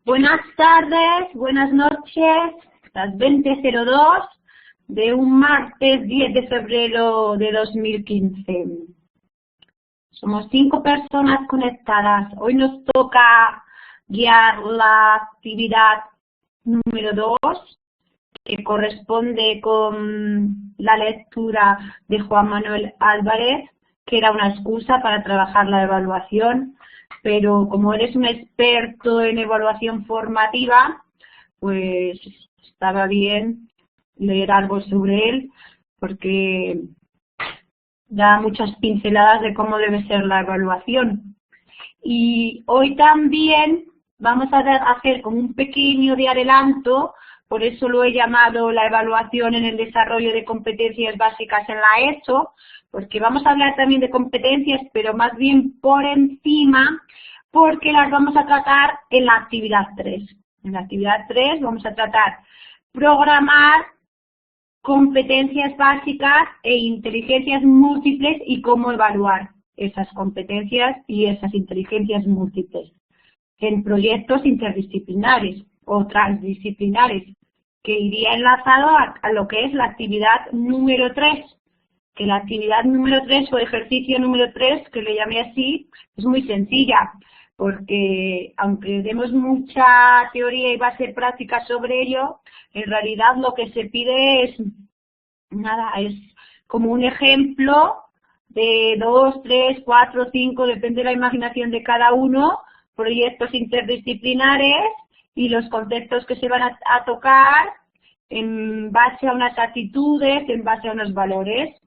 Buenas tardes, buenas noches, las 20:02 de un martes 10 de febrero de 2015. Somos 5 personas conectadas. Hoy nos toca guiar la actividad número 2, que corresponde con la lectura de Juan Manuel Álvarez, que era una excusa para trabajar la evaluación. Pero como eres un experto en evaluación formativa, pues estaba bien leer algo sobre él, porque da muchas pinceladas de cómo debe ser la evaluación. Y hoy también vamos a hacer como un pequeño de adelanto, por eso lo he llamado la evaluación en el desarrollo de competencias básicas en la ESO, porque vamos a hablar también de competencias, pero más bien por encima, porque las vamos a tratar en la actividad 3. En la actividad 3 vamos a tratar programar competencias básicas e inteligencias múltiples y cómo evaluar esas competencias y esas inteligencias múltiples en proyectos interdisciplinares o transdisciplinares, que iría enlazado a lo que es la actividad número 3. Que la actividad número 3 o ejercicio número 3, que le llamé así, es muy sencilla, porque aunque demos mucha teoría y base práctica sobre ello, en realidad lo que se pide es nada, es como un ejemplo de 2, 3, 4, 5, depende de la imaginación de cada uno, proyectos interdisciplinares y los conceptos que se van a tocar en base a unas actitudes, en base a unos valores.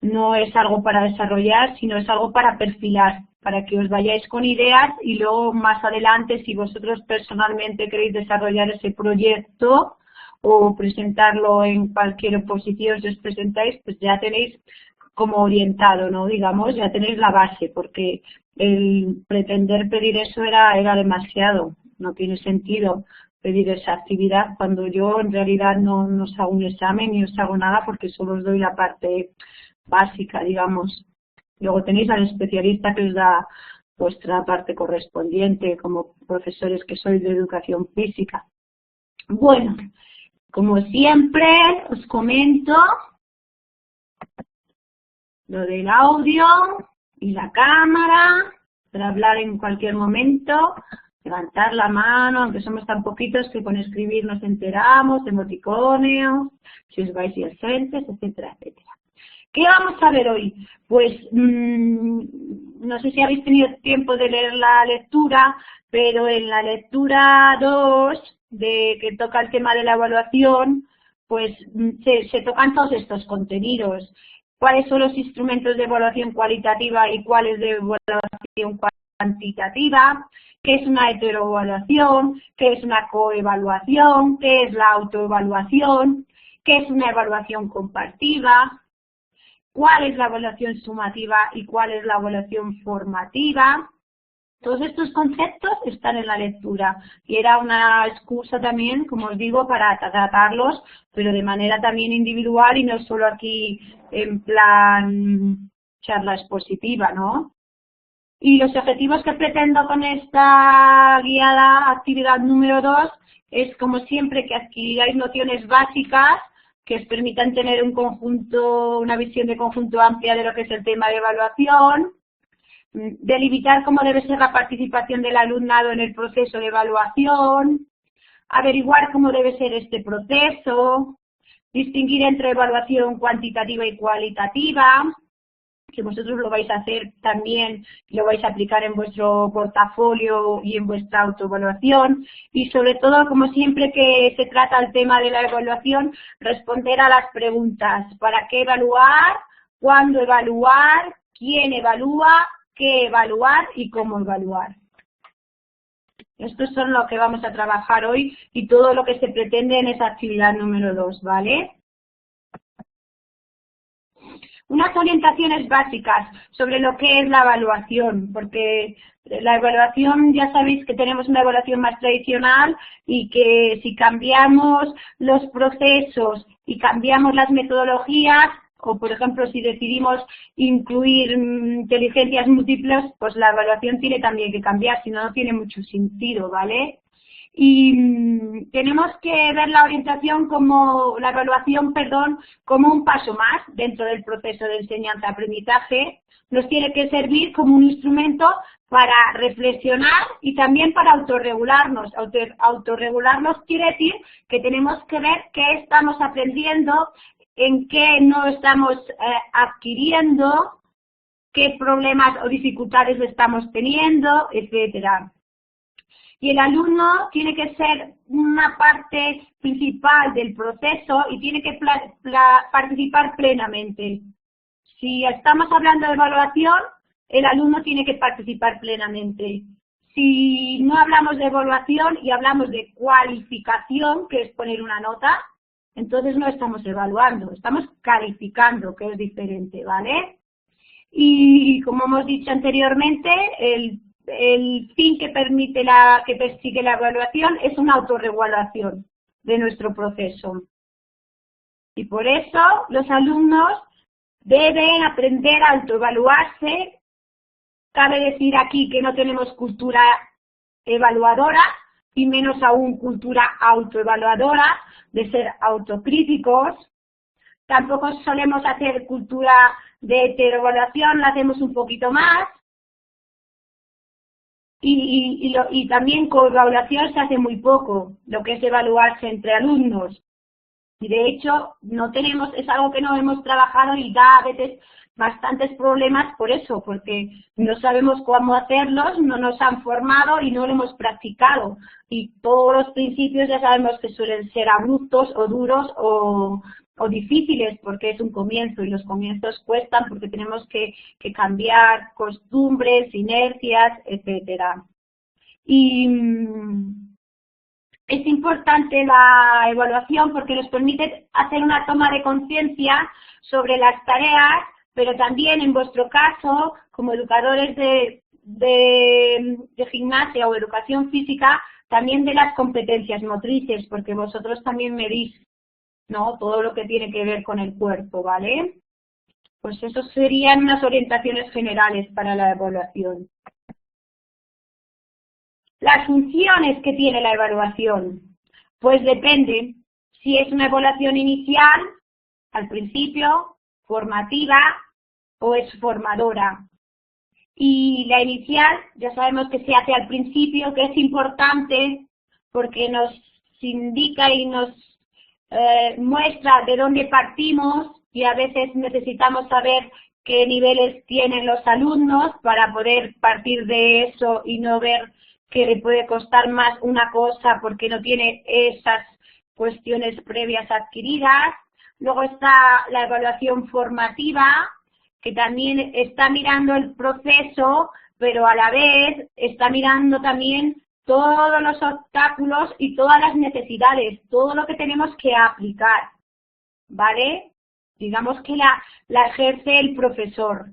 No es algo para desarrollar, sino es algo para perfilar, para que os vayáis con ideas y luego más adelante, si vosotros personalmente queréis desarrollar ese proyecto o presentarlo en cualquier oposición, si os presentáis, pues ya tenéis como orientado, ¿no? Digamos, ya tenéis la base, porque el pretender pedir eso era demasiado, no tiene sentido pedir esa actividad cuando yo en realidad no os hago un examen ni os hago nada, porque solo os doy la parte básica, digamos. Luego tenéis al especialista que os da vuestra parte correspondiente como profesores que sois de educación física. Bueno, como siempre os comento lo del audio y la cámara para hablar en cualquier momento, levantar la mano, aunque somos tan poquitos que con escribir nos enteramos, emoticones, si os vais y ausentes, etcétera, etcétera. ¿Qué vamos a ver hoy? Pues no sé si habéis tenido tiempo de leer la lectura, pero en la lectura 2, que toca el tema de la evaluación, pues se tocan todos estos contenidos. ¿Cuáles son los instrumentos de evaluación cualitativa y cuáles de evaluación cuantitativa? ¿Qué es una heteroevaluación? ¿Qué es una coevaluación? ¿Qué es la autoevaluación? ¿Qué es una evaluación compartida? ¿Cuál es la evaluación sumativa y cuál es la evaluación formativa? Todos estos conceptos están en la lectura y era una excusa también, como os digo, para tratarlos, pero de manera también individual y no solo aquí en plan charla expositiva, ¿no? Y los objetivos que pretendo con esta guiada actividad número 2 es, como siempre, que adquiráis nociones básicas que os permitan tener una visión de conjunto amplia de lo que es el tema de evaluación, delimitar cómo debe ser la participación del alumnado en el proceso de evaluación, averiguar cómo debe ser este proceso, distinguir entre evaluación cuantitativa y cualitativa, que vosotros lo vais a hacer también, lo vais a aplicar en vuestro portafolio y en vuestra autoevaluación, y sobre todo, como siempre que se trata el tema de la evaluación, responder a las preguntas: ¿para qué evaluar? ¿Cuándo evaluar? ¿Quién evalúa? ¿Qué evaluar? ¿Y cómo evaluar? Estos son lo que vamos a trabajar hoy y todo lo que se pretende en esa actividad número 2, ¿vale? Unas orientaciones básicas sobre lo que es la evaluación, porque la evaluación, ya sabéis que tenemos una evaluación más tradicional y que si cambiamos los procesos y cambiamos las metodologías, o por ejemplo si decidimos incluir inteligencias múltiples, pues la evaluación tiene también que cambiar, si no, no tiene mucho sentido, ¿vale? Y tenemos que ver la orientación como, la evaluación, perdón, como un paso más dentro del proceso de enseñanza-aprendizaje. Nos tiene que servir como un instrumento para reflexionar y también para autorregularnos. Autorregularnos quiere decir que tenemos que ver qué estamos aprendiendo, en qué no estamos adquiriendo, qué problemas o dificultades estamos teniendo, etcétera. Y el alumno tiene que ser una parte principal del proceso y tiene que participar plenamente. Si estamos hablando de evaluación, el alumno tiene que participar plenamente. Si no hablamos de evaluación y hablamos de cualificación, que es poner una nota, entonces no estamos evaluando, estamos calificando, que es diferente, ¿vale? Y como hemos dicho anteriormente, el fin que que persigue la evaluación es una autorregulación de nuestro proceso. Y por eso los alumnos deben aprender a autoevaluarse. Cabe decir aquí que no tenemos cultura evaluadora y menos aún cultura autoevaluadora, de ser autocríticos. Tampoco solemos hacer cultura de heteroevaluación, la hacemos un poquito más. Y también coevaluación se hace muy poco, lo que es evaluarse entre alumnos. Y de hecho, es algo que no hemos trabajado y da a veces bastantes problemas por eso, porque no sabemos cómo hacerlos, no nos han formado y no lo hemos practicado. Y todos los principios ya sabemos que suelen ser abruptos o duros o difíciles porque es un comienzo y los comienzos cuestan porque tenemos que cambiar costumbres, inercias, etcétera. Y es importante la evaluación porque nos permite hacer una toma de conciencia sobre las tareas, pero también en vuestro caso, como educadores de gimnasia o educación física, también de las competencias motrices, porque vosotros también medís, ¿no?, todo lo que tiene que ver con el cuerpo, ¿vale? Pues eso serían unas orientaciones generales para la evaluación. Las funciones que tiene la evaluación, pues depende si es una evaluación inicial, al principio, formativa o es formadora. Y la inicial ya sabemos que se hace al principio, que es importante porque nos indica y nos muestra de dónde partimos y a veces necesitamos saber qué niveles tienen los alumnos para poder partir de eso y no ver que le puede costar más una cosa porque no tiene esas cuestiones previas adquiridas. Luego está la evaluación formativa, que también está mirando el proceso, pero a la vez está mirando también todos los obstáculos y todas las necesidades, todo lo que tenemos que aplicar, ¿vale? Digamos que la ejerce el profesor.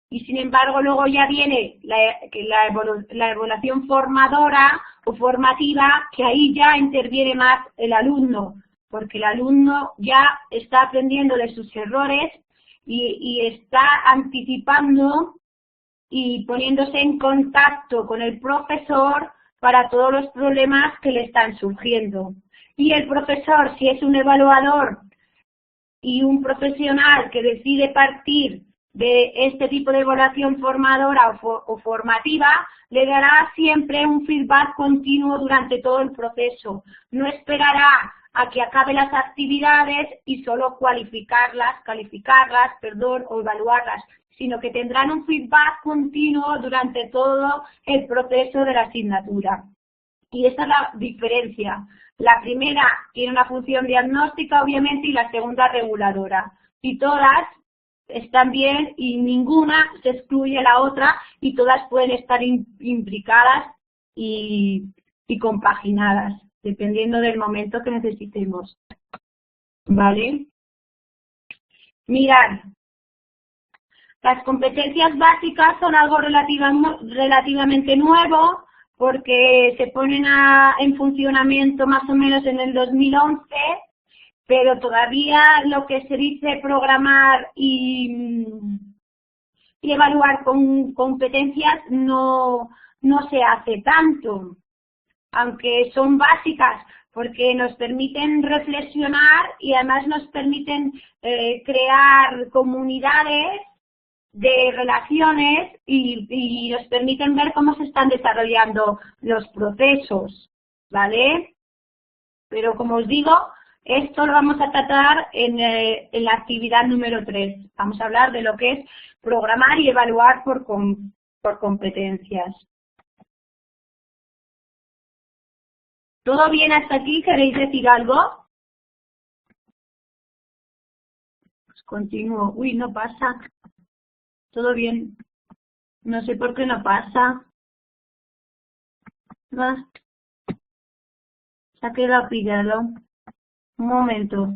Y sin embargo luego ya viene la evaluación formadora o formativa, que ahí ya interviene más el alumno, porque el alumno ya está aprendiendo de sus errores y está anticipando y poniéndose en contacto con el profesor para todos los problemas que le están surgiendo. Y el profesor, si es un evaluador y un profesional que decide partir de este tipo de evaluación formadora o formativa, le dará siempre un feedback continuo durante todo el proceso. No esperará a que acabe las actividades y solo calificarlas, o evaluarlas, sino que tendrán un feedback continuo durante todo el proceso de la asignatura. Y esa es la diferencia. La primera tiene una función diagnóstica, obviamente, y la segunda reguladora. Y todas están bien y ninguna se excluye la otra y todas pueden estar imbricadas y compaginadas, dependiendo del momento que necesitemos. ¿Vale? Mirad, las competencias básicas son algo relativamente nuevo porque se ponen en funcionamiento más o menos en el 2011, pero todavía lo que se dice programar y evaluar con competencias no se hace tanto. aunque son básicas, porque nos permiten reflexionar y además nos permiten crear comunidades de relaciones y nos permiten ver cómo se están desarrollando los procesos, ¿vale? Pero como os digo, esto lo vamos a tratar en la actividad número 3. Vamos a hablar de lo que es programar y evaluar por competencias. ¿Todo bien hasta aquí? ¿Queréis decir algo? Pues continúo. Uy, no pasa. Todo bien. No sé por qué no pasa. Se ha quedado pillado. Un momento.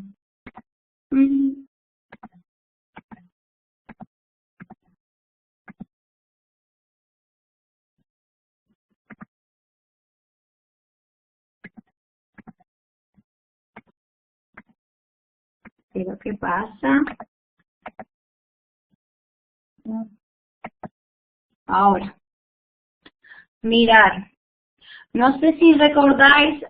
¿Pero qué pasa? Ahora. Mirar. No sé si recordáis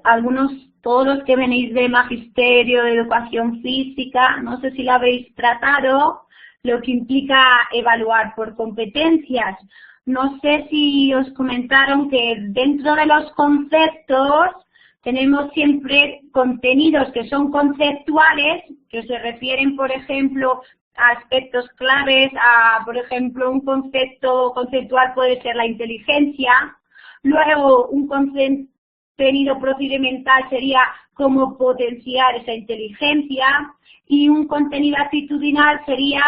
todos los que venís de magisterio, de educación física, no sé si lo habéis tratado, lo que implica evaluar por competencias. No sé si os comentaron que dentro de los conceptos tenemos siempre contenidos que son conceptuales, que se refieren, por ejemplo, a aspectos claves, por ejemplo, un concepto conceptual puede ser la inteligencia. Luego, un contenido procedimental sería cómo potenciar esa inteligencia y un contenido actitudinal sería,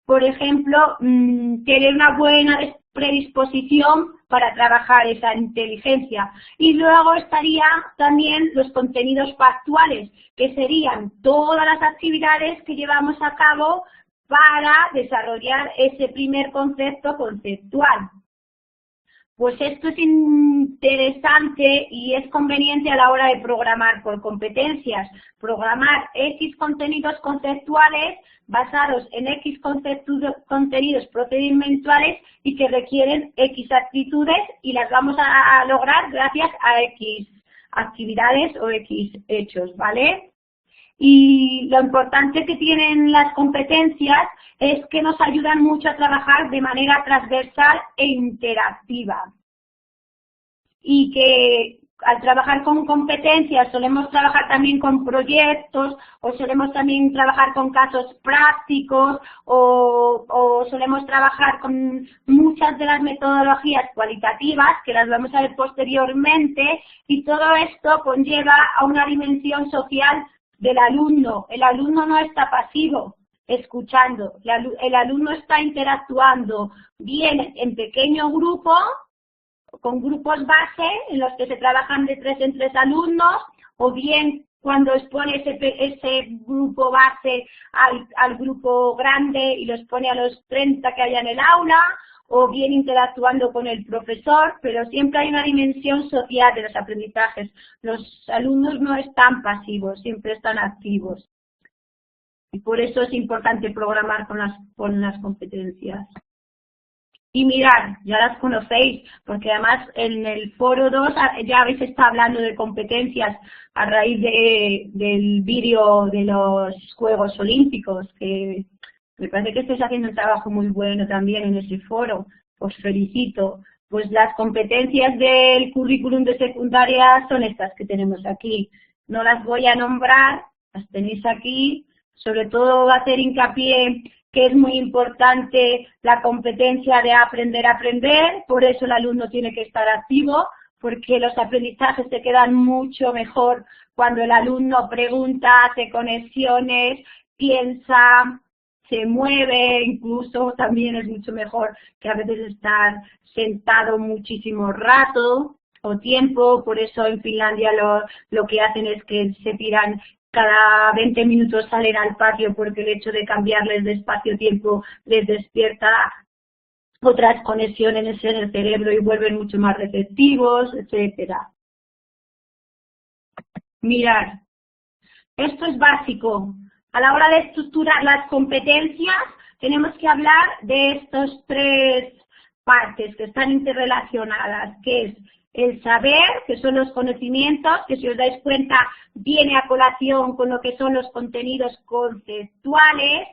por ejemplo, tener una buena predisposición para trabajar esa inteligencia. Y luego estaría también los contenidos factuales, que serían todas las actividades que llevamos a cabo para desarrollar ese primer concepto conceptual. Pues esto es interesante y es conveniente a la hora de programar por competencias. Programar X contenidos conceptuales basados en X contenidos procedimentales y que requieren X actitudes y las vamos a lograr gracias a X actividades o X hechos, ¿vale? Y lo importante que tienen las competencias es que nos ayudan mucho a trabajar de manera transversal e interactiva. Y que al trabajar con competencias solemos trabajar también con proyectos o solemos también trabajar con casos prácticos o solemos trabajar con muchas de las metodologías cualitativas que las vamos a ver posteriormente y todo esto conlleva a una dimensión social del alumno. El alumno no está pasivo, escuchando. El alumno está interactuando bien en pequeño grupo, con grupos base en los que se trabajan de 3 en 3 alumnos, o bien cuando expone ese grupo base al grupo grande y los pone a los 30 que haya en el aula, o bien interactuando con el profesor, pero siempre hay una dimensión social de los aprendizajes. Los alumnos no están pasivos, siempre están activos. Y por eso es importante programar con las competencias. Y mirad, ya las conocéis, porque además en el foro 2 ya habéis estado hablando de competencias a raíz del vídeo de los Juegos Olímpicos, que me parece que estáis haciendo un trabajo muy bueno también en ese foro. Os felicito. Pues las competencias del currículum de secundaria son estas que tenemos aquí. No las voy a nombrar, las tenéis aquí. Sobre todo va a hacer hincapié que es muy importante la competencia de aprender a aprender, por eso el alumno tiene que estar activo, porque los aprendizajes se quedan mucho mejor cuando el alumno pregunta, hace conexiones, piensa, se mueve, incluso también es mucho mejor que a veces estar sentado muchísimo rato o tiempo, por eso en Finlandia lo que hacen es que se tiran cada 20 minutos salen al patio porque el hecho de cambiarles de espacio-tiempo les despierta otras conexiones en el cerebro y vuelven mucho más receptivos, etcétera. Mirad, esto es básico. A la hora de estructurar las competencias tenemos que hablar de estas 3 partes que están interrelacionadas, que es El saber, que son los conocimientos, que si os dais cuenta viene a colación con lo que son los contenidos conceptuales,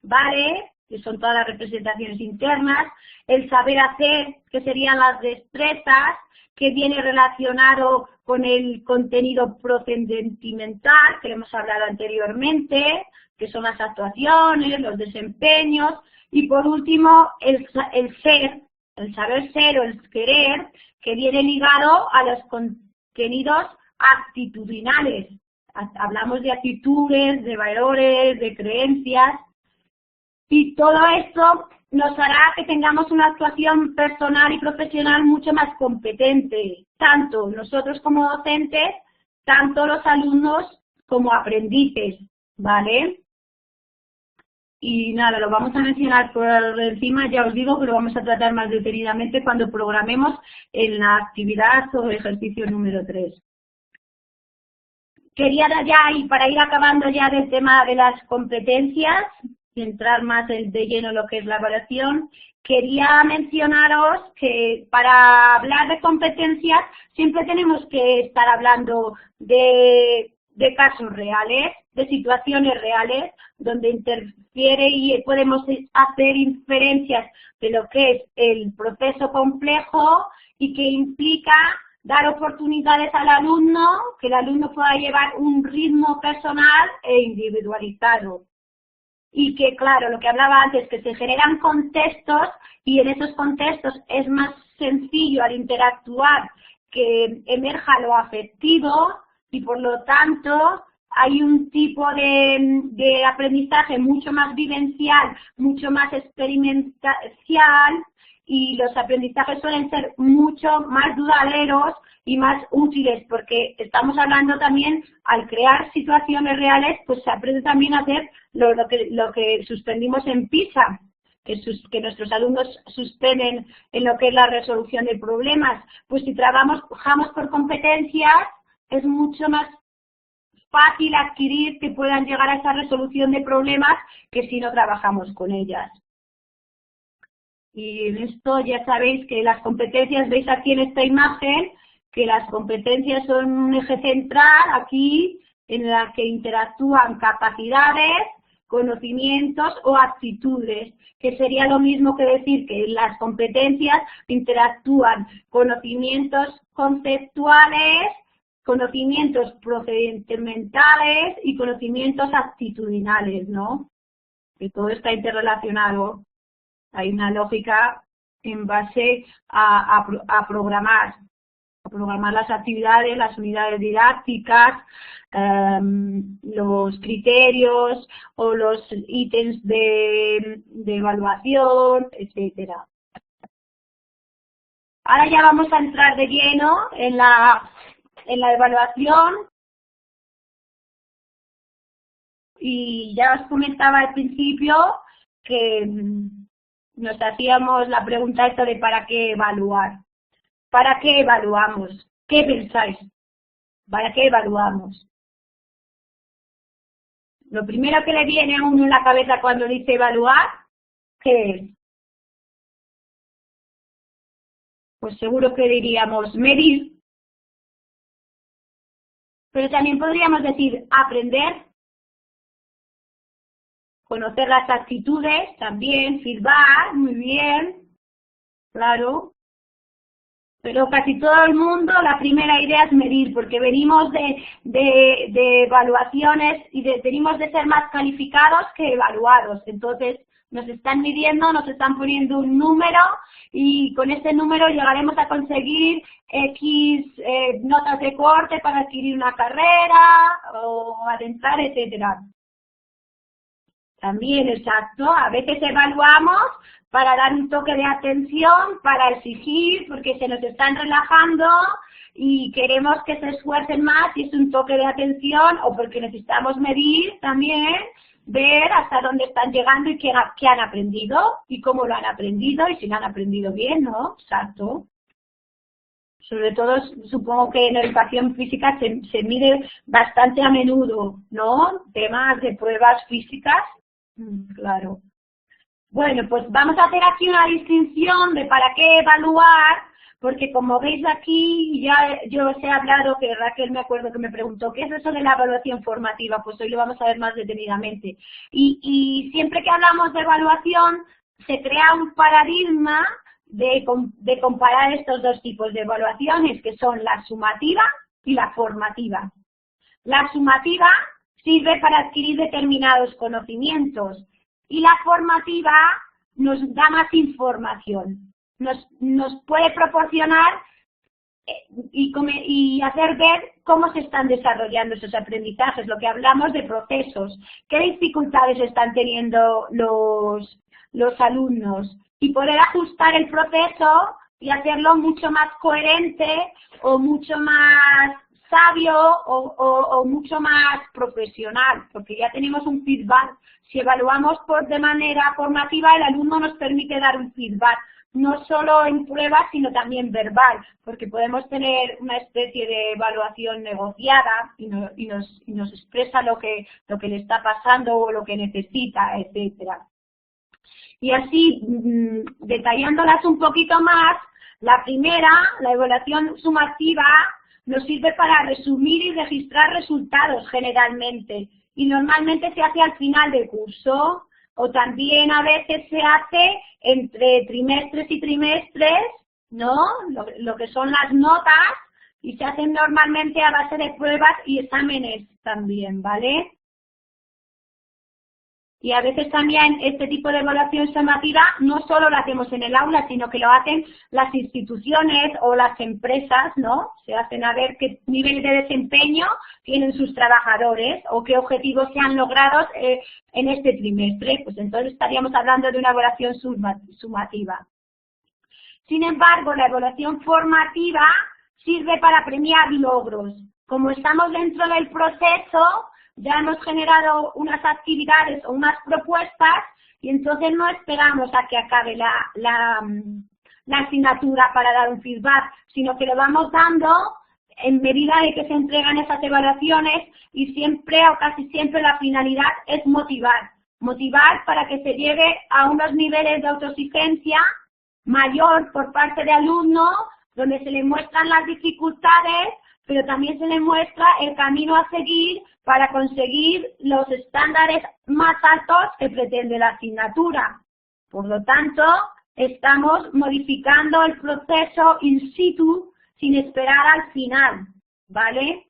¿vale? Que son todas las representaciones internas. El saber hacer, que serían las destrezas, que viene relacionado con el contenido procedimental, que hemos hablado anteriormente, que son las actuaciones, los desempeños. Y por último, el ser, el saber ser o el querer, que viene ligado a los contenidos actitudinales. Hablamos de actitudes, de valores, de creencias, y todo esto nos hará que tengamos una actuación personal y profesional mucho más competente, tanto nosotros como docentes, tanto los alumnos como aprendices, ¿vale? Y nada, lo vamos a mencionar por encima, ya os digo que lo vamos a tratar más detenidamente cuando programemos en la actividad o ejercicio número 3. Quería ya, y para ir acabando ya del tema de las competencias, y entrar más de lleno en lo que es la evaluación, quería mencionaros que para hablar de competencias siempre tenemos que estar hablando de casos reales, de situaciones reales, donde interfiere y podemos hacer inferencias de lo que es el proceso complejo y que implica dar oportunidades al alumno, que el alumno pueda llevar un ritmo personal e individualizado. Y que, claro, lo que hablaba antes, que se generan contextos y en esos contextos es más sencillo al interactuar que emerja lo afectivo y por lo tanto hay un tipo de aprendizaje mucho más vivencial, mucho más experimental y los aprendizajes suelen ser mucho más duraderos y más útiles porque estamos hablando también, al crear situaciones reales, pues se aprende también a hacer lo que suspendimos en PISA, que nuestros alumnos suspenden en lo que es la resolución de problemas. Pues si trabajamos por competencias, es mucho más fácil adquirir que puedan llegar a esa resolución de problemas que si no trabajamos con ellas. Y en esto ya sabéis que las competencias, veis aquí en esta imagen, que las competencias son un eje central aquí en la que interactúan capacidades, conocimientos o actitudes, que sería lo mismo que decir que en las competencias interactúan conocimientos conceptuales, conocimientos procedimentales y conocimientos actitudinales, ¿no? Que todo está interrelacionado. Hay una lógica en base a programar las actividades, las unidades didácticas, los criterios o los ítems de evaluación, etcétera. Ahora ya vamos a entrar de lleno en la evaluación. Y ya os comentaba al principio que nos hacíamos la pregunta esta de ¿para qué evaluar? ¿Para qué evaluamos? ¿Qué pensáis? ¿Para qué evaluamos? Lo primero que le viene a uno en la cabeza cuando dice evaluar, ¿qué es? Pues seguro que diríamos medir, pero también podríamos decir aprender, conocer las actitudes, también, feedback, muy bien, claro. Pero casi todo el mundo, la primera idea es medir, porque venimos de evaluaciones y venimos de ser más calificados que evaluados. Entonces, nos están midiendo, nos están poniendo un número y con ese número llegaremos a conseguir X notas de corte para adquirir una carrera o adentrar, etcétera. También, exacto, a veces evaluamos para dar un toque de atención, para exigir, porque se nos están relajando y queremos que se esfuercen más y es un toque de atención, o porque necesitamos medir también, ver hasta dónde están llegando y qué han aprendido y cómo lo han aprendido y si lo han aprendido bien, ¿no? Exacto. Sobre todo, supongo que en educación física se mide bastante a menudo, ¿no? Temas de pruebas físicas, claro. Bueno, pues vamos a hacer aquí una distinción de para qué evaluar, porque como veis aquí, ya yo os he hablado, que Raquel me acuerdo que me preguntó, ¿qué es eso de la evaluación formativa? Pues hoy lo vamos a ver más detenidamente. Y siempre que hablamos de evaluación, se crea un paradigma de comparar estos dos tipos de evaluaciones, que son la sumativa y la formativa. La sumativa sirve para adquirir determinados conocimientos y la formativa nos da más información, nos puede proporcionar y hacer ver cómo se están desarrollando esos aprendizajes, lo que hablamos de procesos, qué dificultades están teniendo los alumnos y poder ajustar el proceso y hacerlo mucho más coherente o mucho más sabio o mucho más profesional, porque ya tenemos un feedback. Si evaluamos de manera formativa, el alumno nos permite dar un feedback, no solo en pruebas, sino también verbal, porque podemos tener una especie de evaluación negociada y nos expresa lo que le está pasando o lo que necesita, etcétera. Y así, detallándolas un poquito más, la primera, la evaluación sumativa, nos sirve para resumir y registrar resultados generalmente, y normalmente se hace al final del curso, o también a veces se hace entre trimestres y trimestres, ¿no? Lo que son las notas, y se hacen normalmente a base de pruebas y exámenes también, ¿vale? Y a veces también este tipo de evaluación sumativa no solo la hacemos en el aula, sino que lo hacen las instituciones o las empresas, ¿no? Se hacen a ver qué nivel de desempeño tienen sus trabajadores o qué objetivos se han logrado en este trimestre. Pues entonces estaríamos hablando de una evaluación sumativa. Sin embargo, la evaluación formativa sirve para premiar logros. Como estamos dentro del proceso, ya hemos generado unas actividades o unas propuestas y entonces no esperamos a que acabe la asignatura para dar un feedback, sino que lo vamos dando en medida de que se entregan esas evaluaciones y siempre o casi siempre la finalidad es motivar para que se llegue a unos niveles de autoexigencia mayor por parte de alumnos, donde se le muestran las dificultades, pero también se le muestra el camino a seguir para conseguir los estándares más altos que pretende la asignatura. Por lo tanto, estamos modificando el proceso in situ sin esperar al final, ¿vale?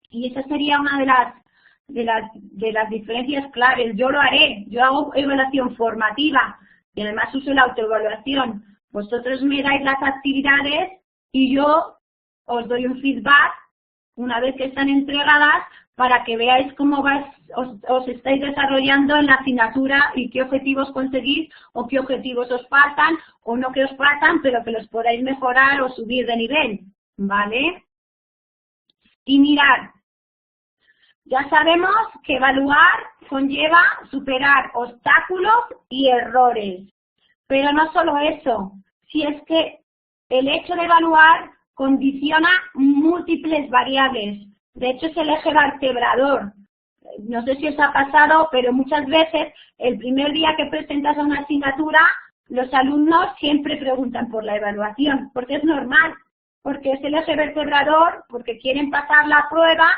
Y esa sería una de las diferencias claves. Yo lo haré, yo hago evaluación formativa y además uso la autoevaluación. Vosotros me dais las actividades y yo os doy un feedback una vez que están entregadas para que veáis cómo os estáis desarrollando en la asignatura y qué objetivos conseguís o qué objetivos os faltan o no que os faltan, pero que los podáis mejorar o subir de nivel, ¿vale? Y mirad, ya sabemos que evaluar conlleva superar obstáculos y errores, pero no solo eso, si es que el hecho de evaluar condiciona múltiples variables. De hecho, es el eje vertebrador. No sé si os ha pasado, pero muchas veces el primer día que presentas a una asignatura, los alumnos siempre preguntan por la evaluación, porque es normal, porque es el eje vertebrador, porque quieren pasar la prueba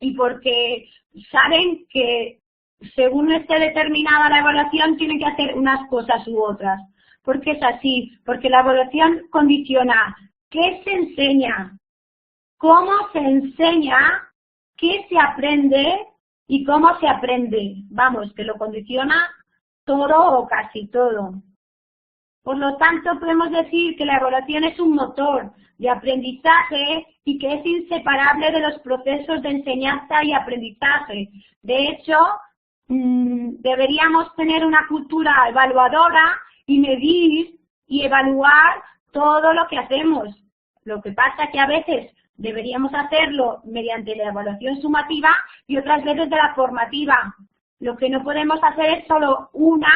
y porque saben que según esté determinada la evaluación tienen que hacer unas cosas u otras. Porque es así, porque la evaluación condiciona qué se enseña, cómo se enseña, qué se aprende y cómo se aprende. Vamos, que lo condiciona todo o casi todo. Por lo tanto, podemos decir que la evaluación es un motor de aprendizaje y que es inseparable de los procesos de enseñanza y aprendizaje. De hecho, deberíamos tener una cultura evaluadora y medir y evaluar todo lo que hacemos. Lo que pasa es que a veces deberíamos hacerlo mediante la evaluación sumativa y otras veces de la formativa. Lo que no podemos hacer es solo una,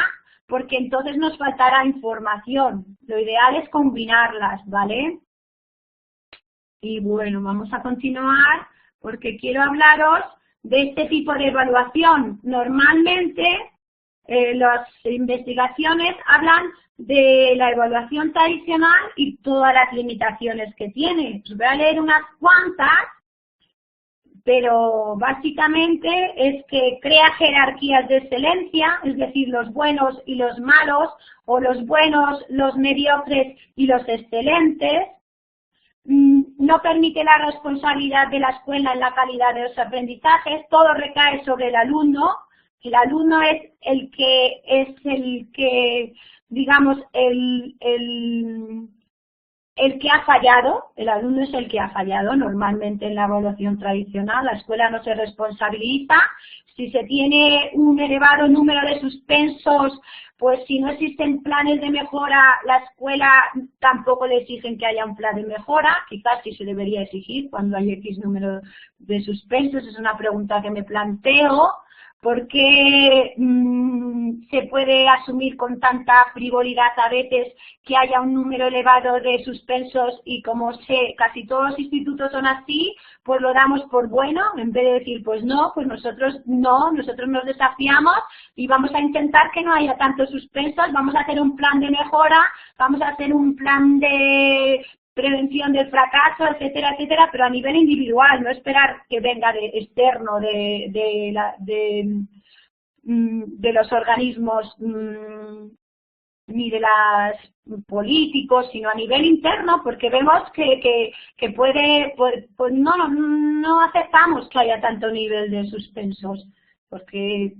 porque entonces nos faltará información. Lo ideal es combinarlas, ¿vale? Y bueno, vamos a continuar porque quiero hablaros de este tipo de evaluación. Normalmente las investigaciones hablan de la evaluación tradicional y todas las limitaciones que tiene. Os voy a leer unas cuantas, pero básicamente es que crea jerarquías de excelencia, es decir, los buenos y los malos, o los buenos, los mediocres y los excelentes. No permite la responsabilidad de la escuela en la calidad de los aprendizajes, todo recae sobre el alumno. El alumno es el que digamos, el que ha fallado. El alumno es el que ha fallado normalmente en la evaluación tradicional. La escuela no se responsabiliza. Si se tiene un elevado número de suspensos, pues si no existen planes de mejora, la escuela tampoco le exigen que haya un plan de mejora. Quizás sí se debería exigir cuando hay X número de suspensos. Es una pregunta que me planteo. ¿Por qué se puede asumir con tanta frivolidad a veces que haya un número elevado de suspensos y como casi todos los institutos son así, pues lo damos por bueno, en vez de decir pues no, pues nosotros nos desafiamos y vamos a intentar que no haya tantos suspensos, vamos a hacer un plan de mejora, vamos a hacer un plan de prevención del fracaso, etcétera, etcétera, pero a nivel individual, no esperar que venga de externo de los organismos ni de los políticos, sino a nivel interno, porque vemos que pues no aceptamos que haya tanto nivel de suspensos, porque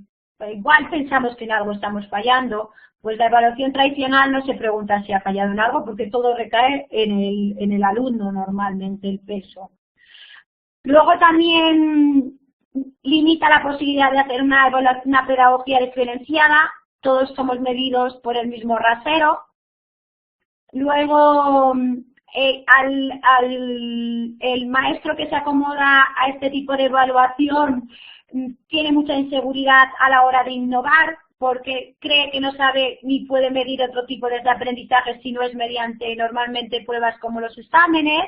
igual pensamos que en algo estamos fallando. Pues la evaluación tradicional no se pregunta si ha fallado en algo, porque todo recae en el alumno normalmente, el peso. Luego también limita la posibilidad de hacer una pedagogía diferenciada. Todos somos medidos por el mismo rasero. Luego, el maestro que se acomoda a este tipo de evaluación tiene mucha inseguridad a la hora de innovar, porque cree que no sabe ni puede medir otro tipo de aprendizaje si no es mediante normalmente pruebas como los exámenes.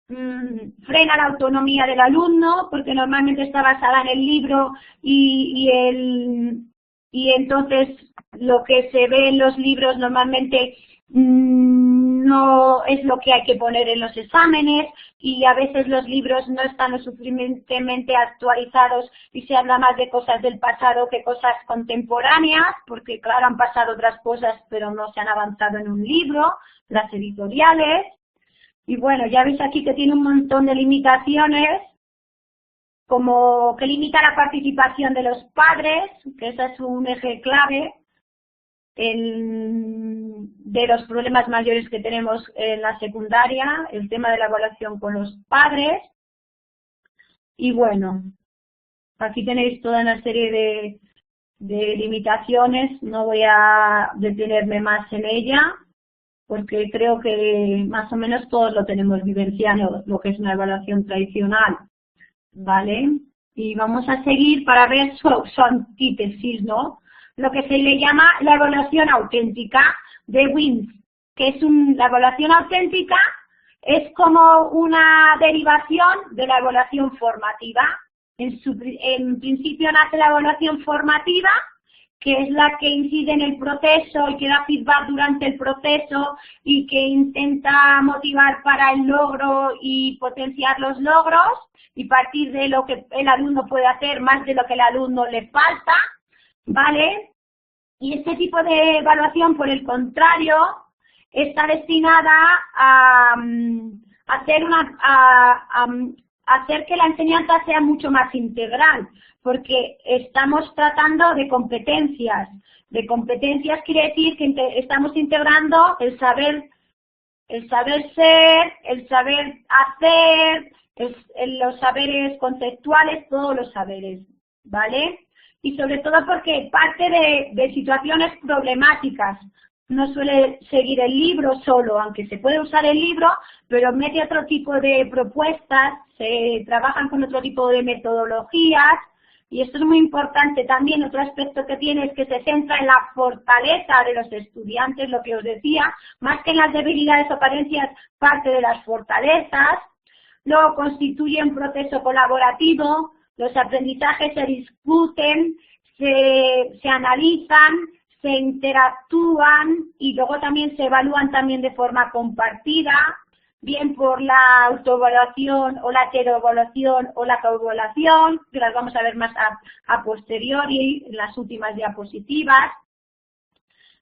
Frena la autonomía del alumno, porque normalmente está basada en el libro y entonces lo que se ve en los libros normalmente no es lo que hay que poner en los exámenes, y a veces los libros no están lo suficientemente actualizados y se habla más de cosas del pasado que cosas contemporáneas, porque claro, han pasado otras cosas pero no se han avanzado en un libro, las editoriales. Y bueno, ya veis aquí que tiene un montón de limitaciones, como que limita la participación de los padres, que ese es un eje clave de los problemas mayores que tenemos en la secundaria, el tema de la evaluación con los padres. Y bueno, aquí tenéis toda una serie de limitaciones, no voy a detenerme más en ella, porque creo que más o menos todos lo tenemos vivenciado, lo que es una evaluación tradicional, ¿vale? Y vamos a seguir para ver su antítesis, ¿no? Lo que se le llama la evaluación auténtica de Wins, que es la evaluación auténtica es como una derivación de la evaluación formativa. En principio nace la evaluación formativa, que es la que incide en el proceso y que da feedback durante el proceso y que intenta motivar para el logro y potenciar los logros y partir de lo que el alumno puede hacer más de lo que el alumno le falta, ¿vale? Y este tipo de evaluación, por el contrario, está destinada a hacer que la enseñanza sea mucho más integral, porque estamos tratando de competencias. De competencias quiere decir que estamos integrando el saber ser, el saber hacer, los saberes conceptuales, todos los saberes, ¿vale? Y sobre todo porque parte de situaciones problemáticas. No suele seguir el libro solo, aunque se puede usar el libro, pero mete otro tipo de propuestas, se trabajan con otro tipo de metodologías, y esto es muy importante también. Otro aspecto que tiene es que se centra en la fortaleza de los estudiantes, lo que os decía, más que en las debilidades o carencias, parte de las fortalezas. Luego constituye un proceso colaborativo, los aprendizajes se discuten, se analizan, se interactúan y luego también se evalúan también de forma compartida, bien por la autoevaluación o la heteroevaluación o la coevaluación, que las vamos a ver más a posteriori en las últimas diapositivas.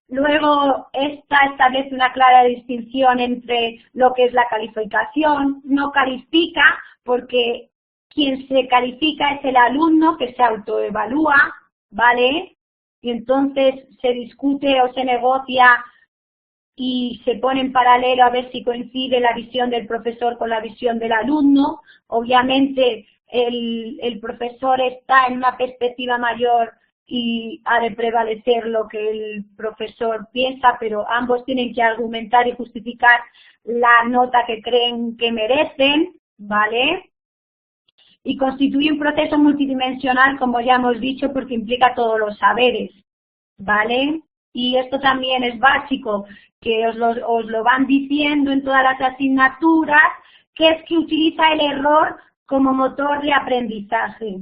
Luego, esta establece una clara distinción entre lo que es la calificación. No califica porque quien se califica es el alumno que se autoevalúa, ¿vale? Y entonces se discute o se negocia y se pone en paralelo a ver si coincide la visión del profesor con la visión del alumno. Obviamente el profesor está en una perspectiva mayor y ha de prevalecer lo que el profesor piensa, pero ambos tienen que argumentar y justificar la nota que creen que merecen, ¿vale? Y constituye un proceso multidimensional, como ya hemos dicho, porque implica todos los saberes, ¿vale? Y esto también es básico, que os lo van diciendo en todas las asignaturas, que es que utiliza el error como motor de aprendizaje.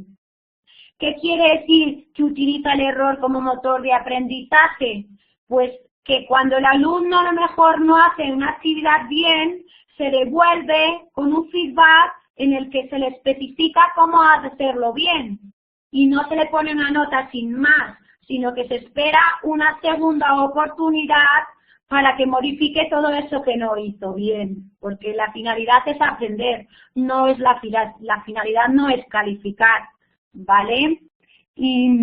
¿Qué quiere decir que utiliza el error como motor de aprendizaje? Pues que cuando el alumno a lo mejor no hace una actividad bien, se devuelve con un feedback en el que se le especifica cómo ha de hacerlo bien. Y no se le pone una nota sin más, sino que se espera una segunda oportunidad para que modifique todo eso que no hizo bien. Porque la finalidad es aprender, no es la finalidad no es calificar. ¿Vale? Y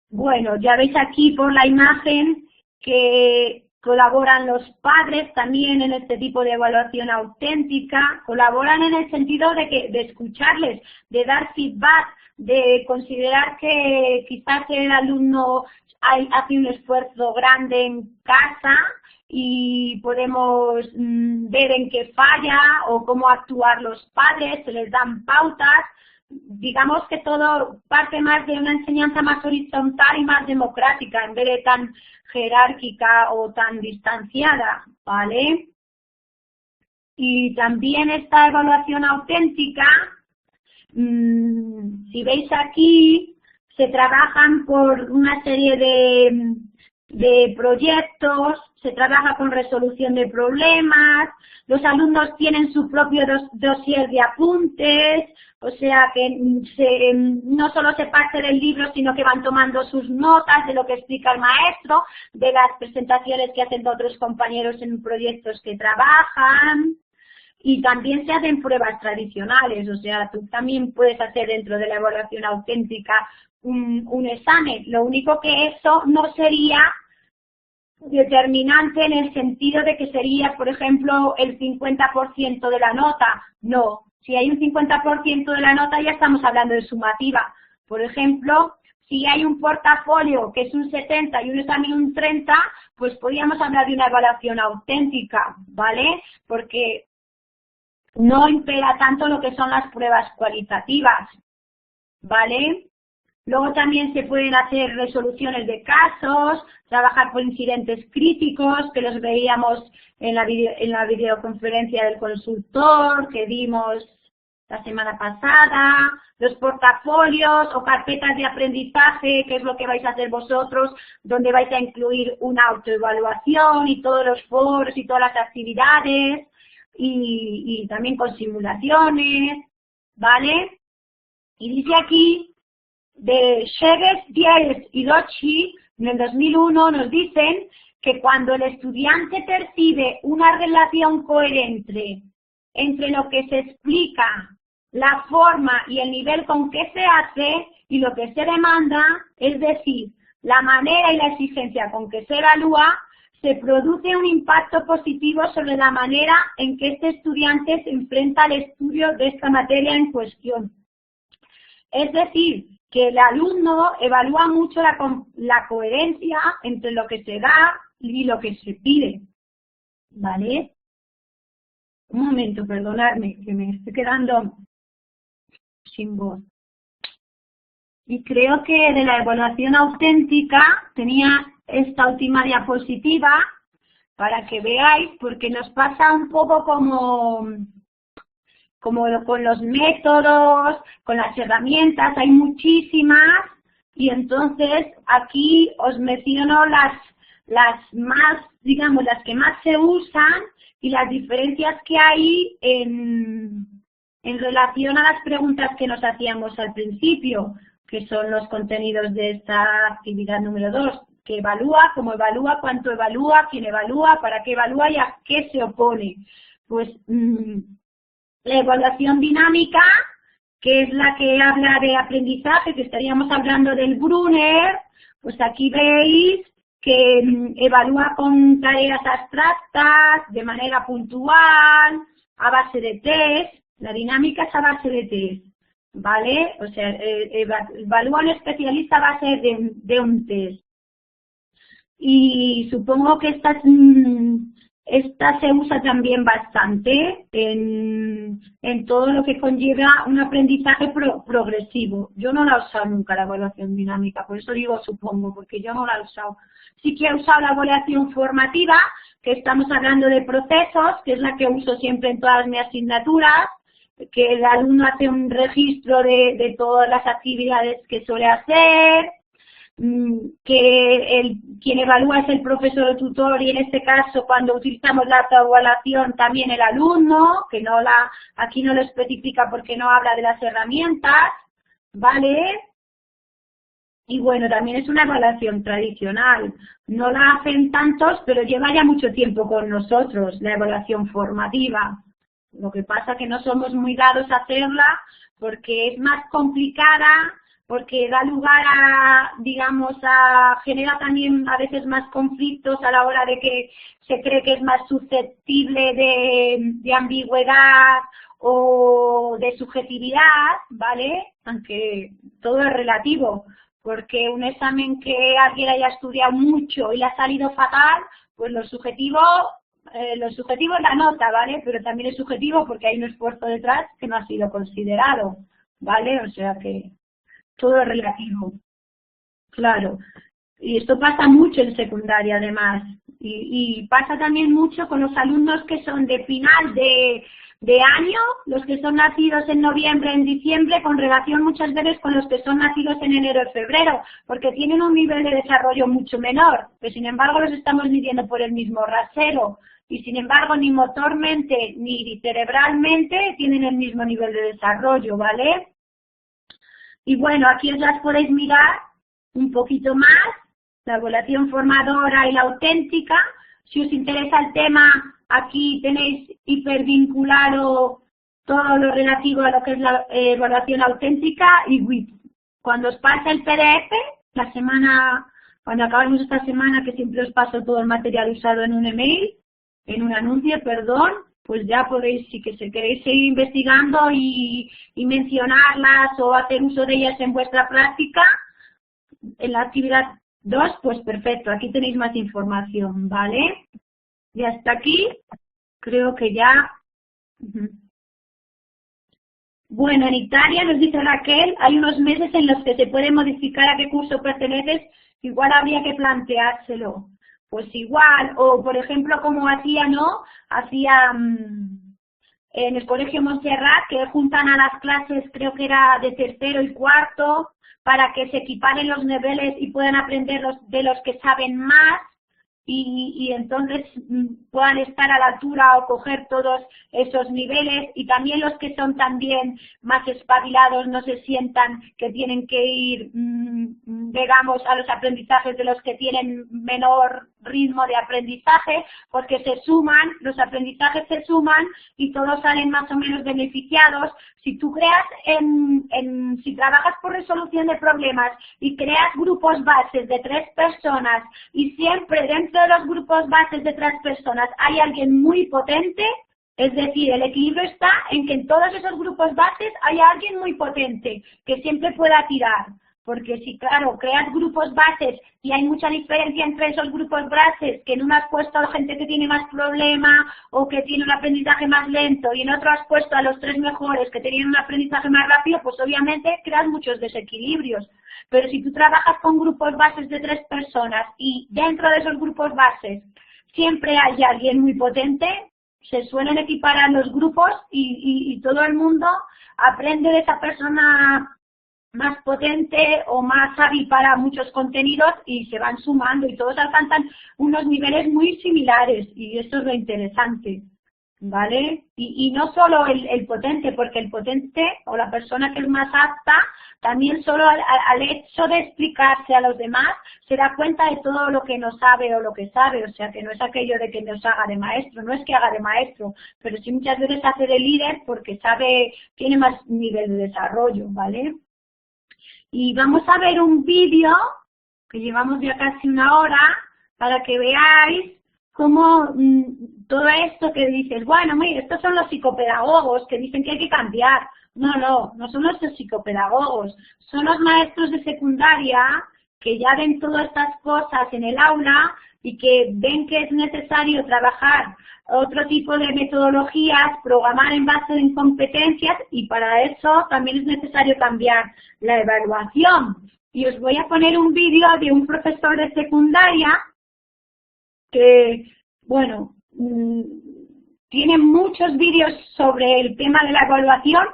bueno, ya veis aquí por la imagen que colaboran los padres también en este tipo de evaluación auténtica, colaboran en el sentido de escucharles, de dar feedback, de considerar que quizás el alumno hace un esfuerzo grande en casa y podemos ver en qué falla o cómo actuar los padres, se les dan pautas. Digamos que todo parte más de una enseñanza más horizontal y más democrática, en vez de tan jerárquica o tan distanciada, ¿vale? Y también esta evaluación auténtica, si veis aquí, se trabajan por una serie de proyectos, se trabaja con resolución de problemas, los alumnos tienen su propio dossier de apuntes, o sea que no solo se parte del libro, sino que van tomando sus notas de lo que explica el maestro, de las presentaciones que hacen otros compañeros en proyectos que trabajan. Y también se hacen pruebas tradicionales, o sea, tú también puedes hacer dentro de la evaluación auténtica un examen. Lo único que eso no sería determinante en el sentido de que sería, por ejemplo, el 50% de la nota. No, si hay un 50% de la nota ya estamos hablando de sumativa. Por ejemplo, si hay un portafolio que es un 70 y un examen un 30, pues podríamos hablar de una evaluación auténtica, ¿vale? Porque no impera tanto lo que son las pruebas cualitativas, ¿vale? Luego también se pueden hacer resoluciones de casos, trabajar por incidentes críticos, que los veíamos en la videoconferencia del consultor que dimos la semana pasada, los portafolios o carpetas de aprendizaje, que es lo que vais a hacer vosotros, donde vais a incluir una autoevaluación y todos los foros y todas las actividades, y también con simulaciones, ¿vale? Y dice aquí, de Sheves, Diez y Dochi, en el 2001 nos dicen que cuando el estudiante percibe una relación coherente entre lo que se explica, la forma y el nivel con que se hace y lo que se demanda, es decir, la manera y la exigencia con que se evalúa, se produce un impacto positivo sobre la manera en que este estudiante se enfrenta al estudio de esta materia en cuestión. Es decir, que el alumno evalúa mucho la coherencia entre lo que se da y lo que se pide, ¿vale? Un momento, perdonadme, que me estoy quedando sin voz. Y creo que de la evaluación auténtica tenía esta última diapositiva para que veáis, porque nos pasa un poco como como con los métodos, con las herramientas, hay muchísimas, y entonces aquí os menciono las más, digamos, las que más se usan y las diferencias que hay en relación a las preguntas que nos hacíamos al principio, que son los contenidos de esta actividad número 2, que evalúa, cómo evalúa, cuánto evalúa, quién evalúa, para qué evalúa y a qué se opone. Pues la evaluación dinámica, que es la que habla de aprendizaje, que estaríamos hablando del Brunner, pues aquí veis que evalúa con tareas abstractas, de manera puntual, a base de test. La dinámica es a base de test, ¿vale? O sea, evalúa un especialista a base de un test. Y supongo que esta se usa también bastante en todo lo que conlleva un aprendizaje progresivo. Yo no la he usado nunca, la evaluación dinámica, por eso digo supongo, porque yo no la he usado. Sí que he usado la evaluación formativa, que estamos hablando de procesos, que es la que uso siempre en todas mis asignaturas, que el alumno hace un registro de todas las actividades que suele hacer, que quien evalúa es el profesor o tutor, y en este caso cuando utilizamos la autoevaluación también el alumno, que aquí no lo especifica porque no habla de las herramientas, ¿vale? Y bueno, también es una evaluación tradicional, no la hacen tantos, pero lleva ya mucho tiempo con nosotros, la evaluación formativa. Lo que pasa es que no somos muy dados a hacerla porque es más complicada, porque da lugar genera también a veces más conflictos a la hora de que se cree que es más susceptible de ambigüedad o de subjetividad, ¿vale? Aunque todo es relativo, porque un examen que alguien haya estudiado mucho y le ha salido fatal, pues lo subjetivo es la nota, ¿vale? Pero también es subjetivo porque hay un esfuerzo detrás que no ha sido considerado, ¿vale? O sea que todo es relativo, claro. Y esto pasa mucho en secundaria, además. Y pasa también mucho con los alumnos que son de final de año, los que son nacidos en noviembre, en diciembre, con relación muchas veces con los que son nacidos en enero y febrero, porque tienen un nivel de desarrollo mucho menor, pero sin embargo los estamos midiendo por el mismo rasero. Y sin embargo ni motormente ni cerebralmente tienen el mismo nivel de desarrollo, ¿vale? Y bueno, aquí os las podéis mirar un poquito más, la evaluación formadora y la auténtica. Si os interesa el tema, aquí tenéis hipervinculado todo lo relativo a lo que es la evaluación auténtica y WIP. Cuando os pase el PDF, cuando acabemos esta semana, que siempre os paso todo el material usado en un email, en un anuncio, perdón, pues ya podéis, si queréis seguir investigando y mencionarlas o hacer uso de ellas en vuestra práctica, en la actividad 2, pues perfecto, aquí tenéis más información, ¿vale? Y hasta aquí, creo que ya. Bueno, en Italia, nos dice Raquel, hay unos meses en los que se puede modificar a qué curso perteneces, igual habría que planteárselo. Pues igual, o por ejemplo como hacía en el Colegio Montserrat, que juntan a las clases, creo que era de tercero y cuarto, para que se equiparen los niveles y puedan aprender de los que saben más, y entonces puedan estar a la altura o coger todos esos niveles, y también los que son también más espabilados no se sientan que tienen que ir, digamos, a los aprendizajes de los que tienen menor ritmo de aprendizaje, porque los aprendizajes se suman y todos salen más o menos beneficiados. Si tú si trabajas por resolución de problemas y creas grupos bases de 3 personas y siempre dentro de los grupos bases de 3 personas hay alguien muy potente, es decir, el equilibrio está en que en todos esos grupos bases hay alguien muy potente que siempre pueda tirar. Porque si, claro, creas grupos bases y hay mucha diferencia entre esos grupos bases, que en uno has puesto a gente que tiene más problema o que tiene un aprendizaje más lento, y en otro has puesto a los 3 mejores que tenían un aprendizaje más rápido, pues obviamente creas muchos desequilibrios. Pero si tú trabajas con grupos bases de 3 personas y dentro de esos grupos bases siempre hay alguien muy potente, se suelen equiparar los grupos y todo el mundo aprende de esa persona más potente o más hábil para muchos contenidos y se van sumando y todos alcanzan unos niveles muy similares y eso es lo interesante, ¿vale? Y no solo el potente, porque el potente o la persona que es más apta también solo al hecho de explicarse a los demás se da cuenta de todo lo que no sabe o lo que sabe, o sea que no es aquello de que nos haga de maestro, no es que haga de maestro, pero sí muchas veces hace de líder porque sabe, tiene más nivel de desarrollo, ¿vale? Y vamos a ver un vídeo, que llevamos ya casi una hora, para que veáis cómo todo esto que dices, bueno, mire, estos son los psicopedagogos que dicen que hay que cambiar. No son los psicopedagogos, son los maestros de secundaria que ya ven todas estas cosas en el aula y que ven que es necesario trabajar otro tipo de metodologías, programar en base de incompetencias y para eso también es necesario cambiar la evaluación. Y os voy a poner un vídeo de un profesor de secundaria que, bueno, tiene muchos vídeos sobre el tema de la evaluación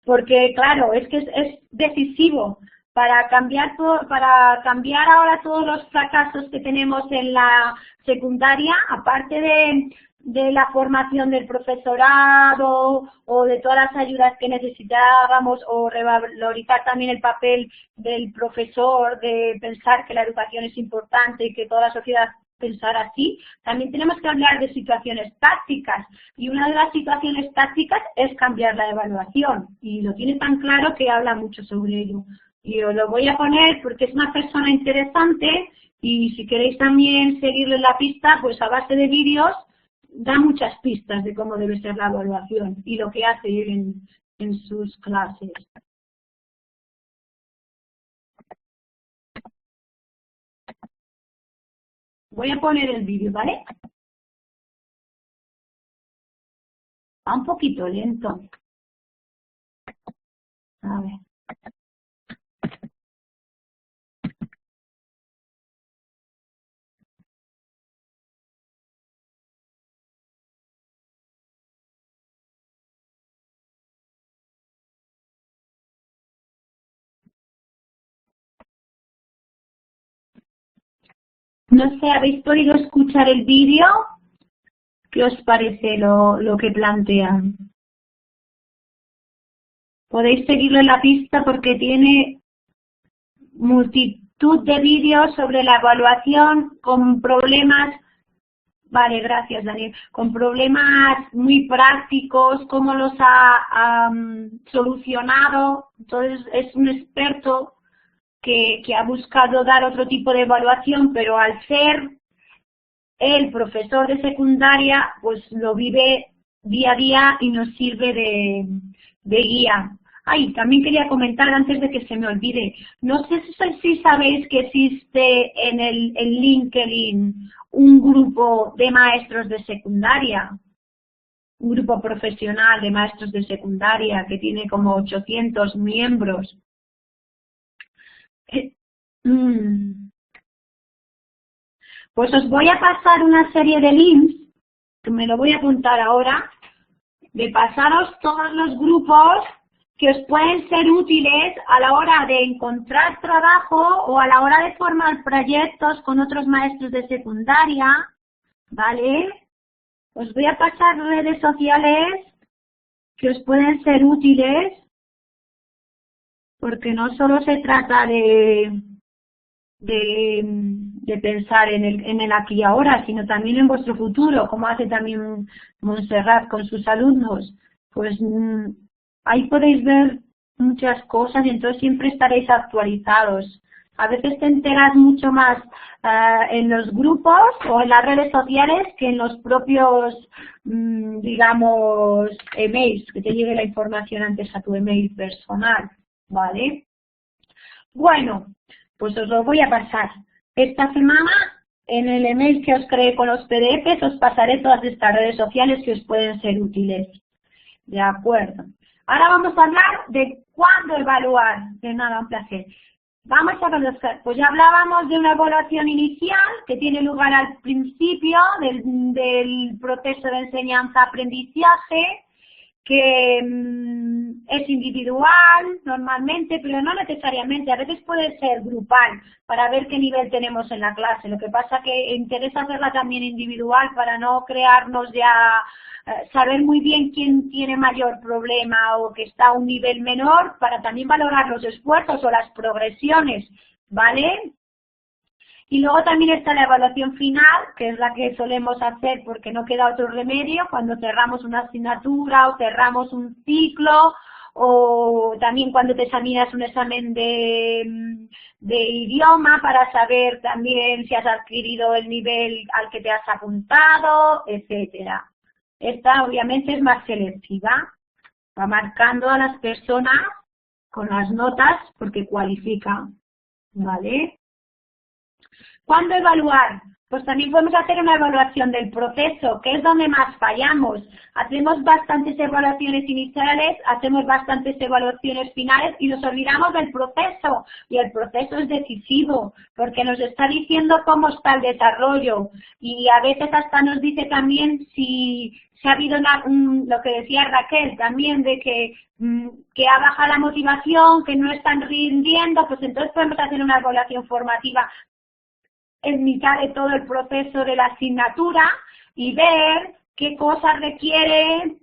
porque, claro, es que es decisivo para cambiar todo, para cambiar ahora todos los fracasos que tenemos en la secundaria, aparte de la formación del profesorado o de todas las ayudas que necesitábamos o revalorizar también el papel del profesor, de pensar que la educación es importante y que toda la sociedad pensar así, también tenemos que hablar de situaciones tácticas y una de las situaciones tácticas es cambiar la evaluación y lo tiene tan claro que habla mucho sobre ello. Y os lo voy a poner porque es una persona interesante y si queréis también seguirle la pista, pues a base de vídeos da muchas pistas de cómo debe ser la evaluación y lo que hace en sus clases. Voy a poner el vídeo, ¿vale? Va un poquito lento. A ver. No sé, ¿habéis podido escuchar el vídeo? ¿Qué os parece lo que plantean? Podéis seguirlo en la pista porque tiene multitud de vídeos sobre la evaluación con problemas, vale, gracias Daniel, con problemas muy prácticos, cómo los ha solucionado. Entonces es un experto que ha buscado dar otro tipo de evaluación, pero al ser el profesor de secundaria, pues lo vive día a día y nos sirve de guía. Ay, también quería comentar antes de que se me olvide, no sé si sabéis que existe en LinkedIn un grupo de maestros de secundaria, un grupo profesional de maestros de secundaria que tiene como 800 miembros. Pues os voy a pasar una serie de links, que me lo voy a apuntar ahora, de pasaros todos los grupos que os pueden ser útiles a la hora de encontrar trabajo o a la hora de formar proyectos con otros maestros de secundaria, ¿vale? Os voy a pasar redes sociales que os pueden ser útiles, porque no solo se trata de pensar en el aquí y ahora, sino también en vuestro futuro, como hace también Montserrat con sus alumnos. Pues ahí podéis ver muchas cosas y entonces siempre estaréis actualizados. A veces te enteras mucho más en los grupos o en las redes sociales que en los propios, digamos, emails, que te llegue la información antes a tu email personal, ¿vale? Bueno, pues os lo voy a pasar. Esta semana, en el email que os creé con los PDFs, os pasaré todas estas redes sociales que os pueden ser útiles. De acuerdo. Ahora vamos a hablar de cuándo evaluar. De nada, un placer. Vamos a conocer, pues ya hablábamos de una evaluación inicial que tiene lugar al principio del proceso de enseñanza-aprendizaje, que es individual normalmente, pero no necesariamente, a veces puede ser grupal, para ver qué nivel tenemos en la clase. Lo que pasa que interesa hacerla también individual para no crearnos ya, saber muy bien quién tiene mayor problema o que está a un nivel menor, para también valorar los esfuerzos o las progresiones, ¿vale? Y luego también está la evaluación final, que es la que solemos hacer porque no queda otro remedio cuando cerramos una asignatura o cerramos un ciclo, o también cuando te examinas un examen de idioma para saber también si has adquirido el nivel al que te has apuntado, etcétera. Esta obviamente es más selectiva, va marcando a las personas con las notas porque cualifica, ¿vale? ¿Cuándo evaluar? Pues también podemos hacer una evaluación del proceso, que es donde más fallamos. Hacemos bastantes evaluaciones iniciales, hacemos bastantes evaluaciones finales y nos olvidamos del proceso. Y el proceso es decisivo, porque nos está diciendo cómo está el desarrollo. Y a veces hasta nos dice también si ha habido lo que decía Raquel también, de que ha bajado la motivación, que no están rindiendo, pues entonces podemos hacer una evaluación formativa en mitad de todo el proceso de la asignatura y ver qué cosas requiere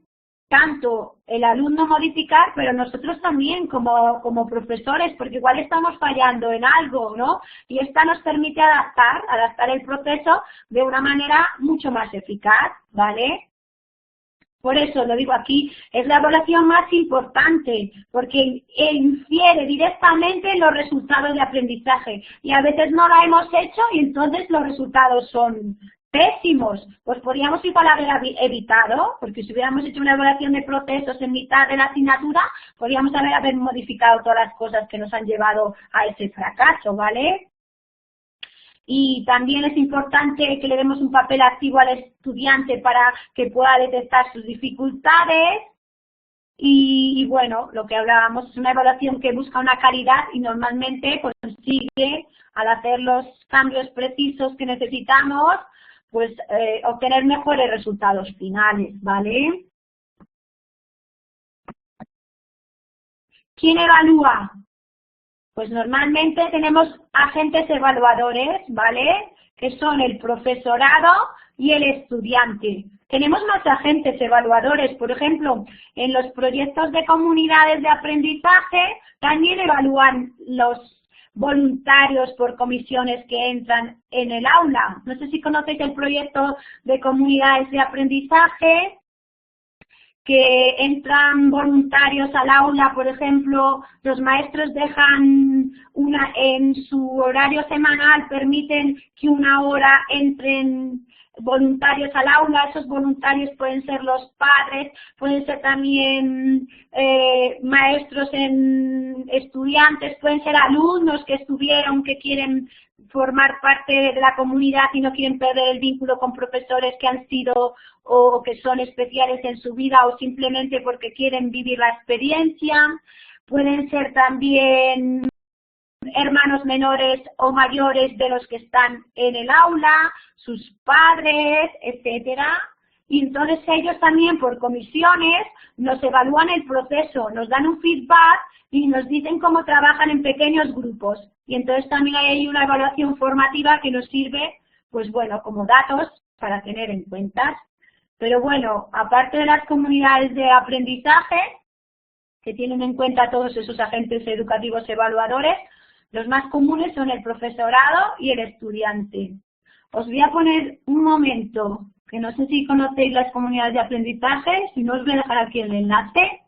tanto el alumno modificar, pero nosotros también como profesores, porque igual estamos fallando en algo, ¿no? Y esta nos permite adaptar el proceso de una manera mucho más eficaz, ¿vale? Por eso lo digo aquí, es la evaluación más importante, porque infiere directamente en los resultados de aprendizaje. Y a veces no la hemos hecho y entonces los resultados son pésimos. Pues podríamos igual haber evitado, porque si hubiéramos hecho una evaluación de procesos en mitad de la asignatura, podríamos haber modificado todas las cosas que nos han llevado a ese fracaso, ¿vale? Y también es importante que le demos un papel activo al estudiante para que pueda detectar sus dificultades. Y bueno, lo que hablábamos es una evaluación que busca una calidad y normalmente pues consigue, al hacer los cambios precisos que necesitamos, pues obtener mejores resultados finales, ¿vale? ¿Quién evalúa? Pues normalmente tenemos agentes evaluadores, ¿vale? Que son el profesorado y el estudiante. Tenemos más agentes evaluadores, por ejemplo, en los proyectos de comunidades de aprendizaje también evalúan los voluntarios por comisiones que entran en el aula. No sé si conocéis el proyecto de comunidades de aprendizaje, que entran voluntarios al aula, por ejemplo, los maestros dejan en su horario semanal, permiten que una hora entren voluntarios al aula. Esos voluntarios pueden ser los padres, pueden ser también maestros estudiantes, pueden ser alumnos que estuvieron, que quieren formar parte de la comunidad y no quieren perder el vínculo con profesores que han sido o que son especiales en su vida, o simplemente porque quieren vivir la experiencia. Pueden ser también hermanos menores o mayores de los que están en el aula, sus padres, etcétera. Y entonces ellos también por comisiones nos evalúan el proceso, nos dan un feedback y nos dicen cómo trabajan en pequeños grupos. Y entonces también hay una evaluación formativa que nos sirve, pues bueno, como datos para tener en cuenta. Pero bueno, aparte de las comunidades de aprendizaje, que tienen en cuenta todos esos agentes educativos evaluadores, los más comunes son el profesorado y el estudiante. Os voy a poner un momento, que no sé si conocéis las comunidades de aprendizaje, si no os voy a dejar aquí el enlace.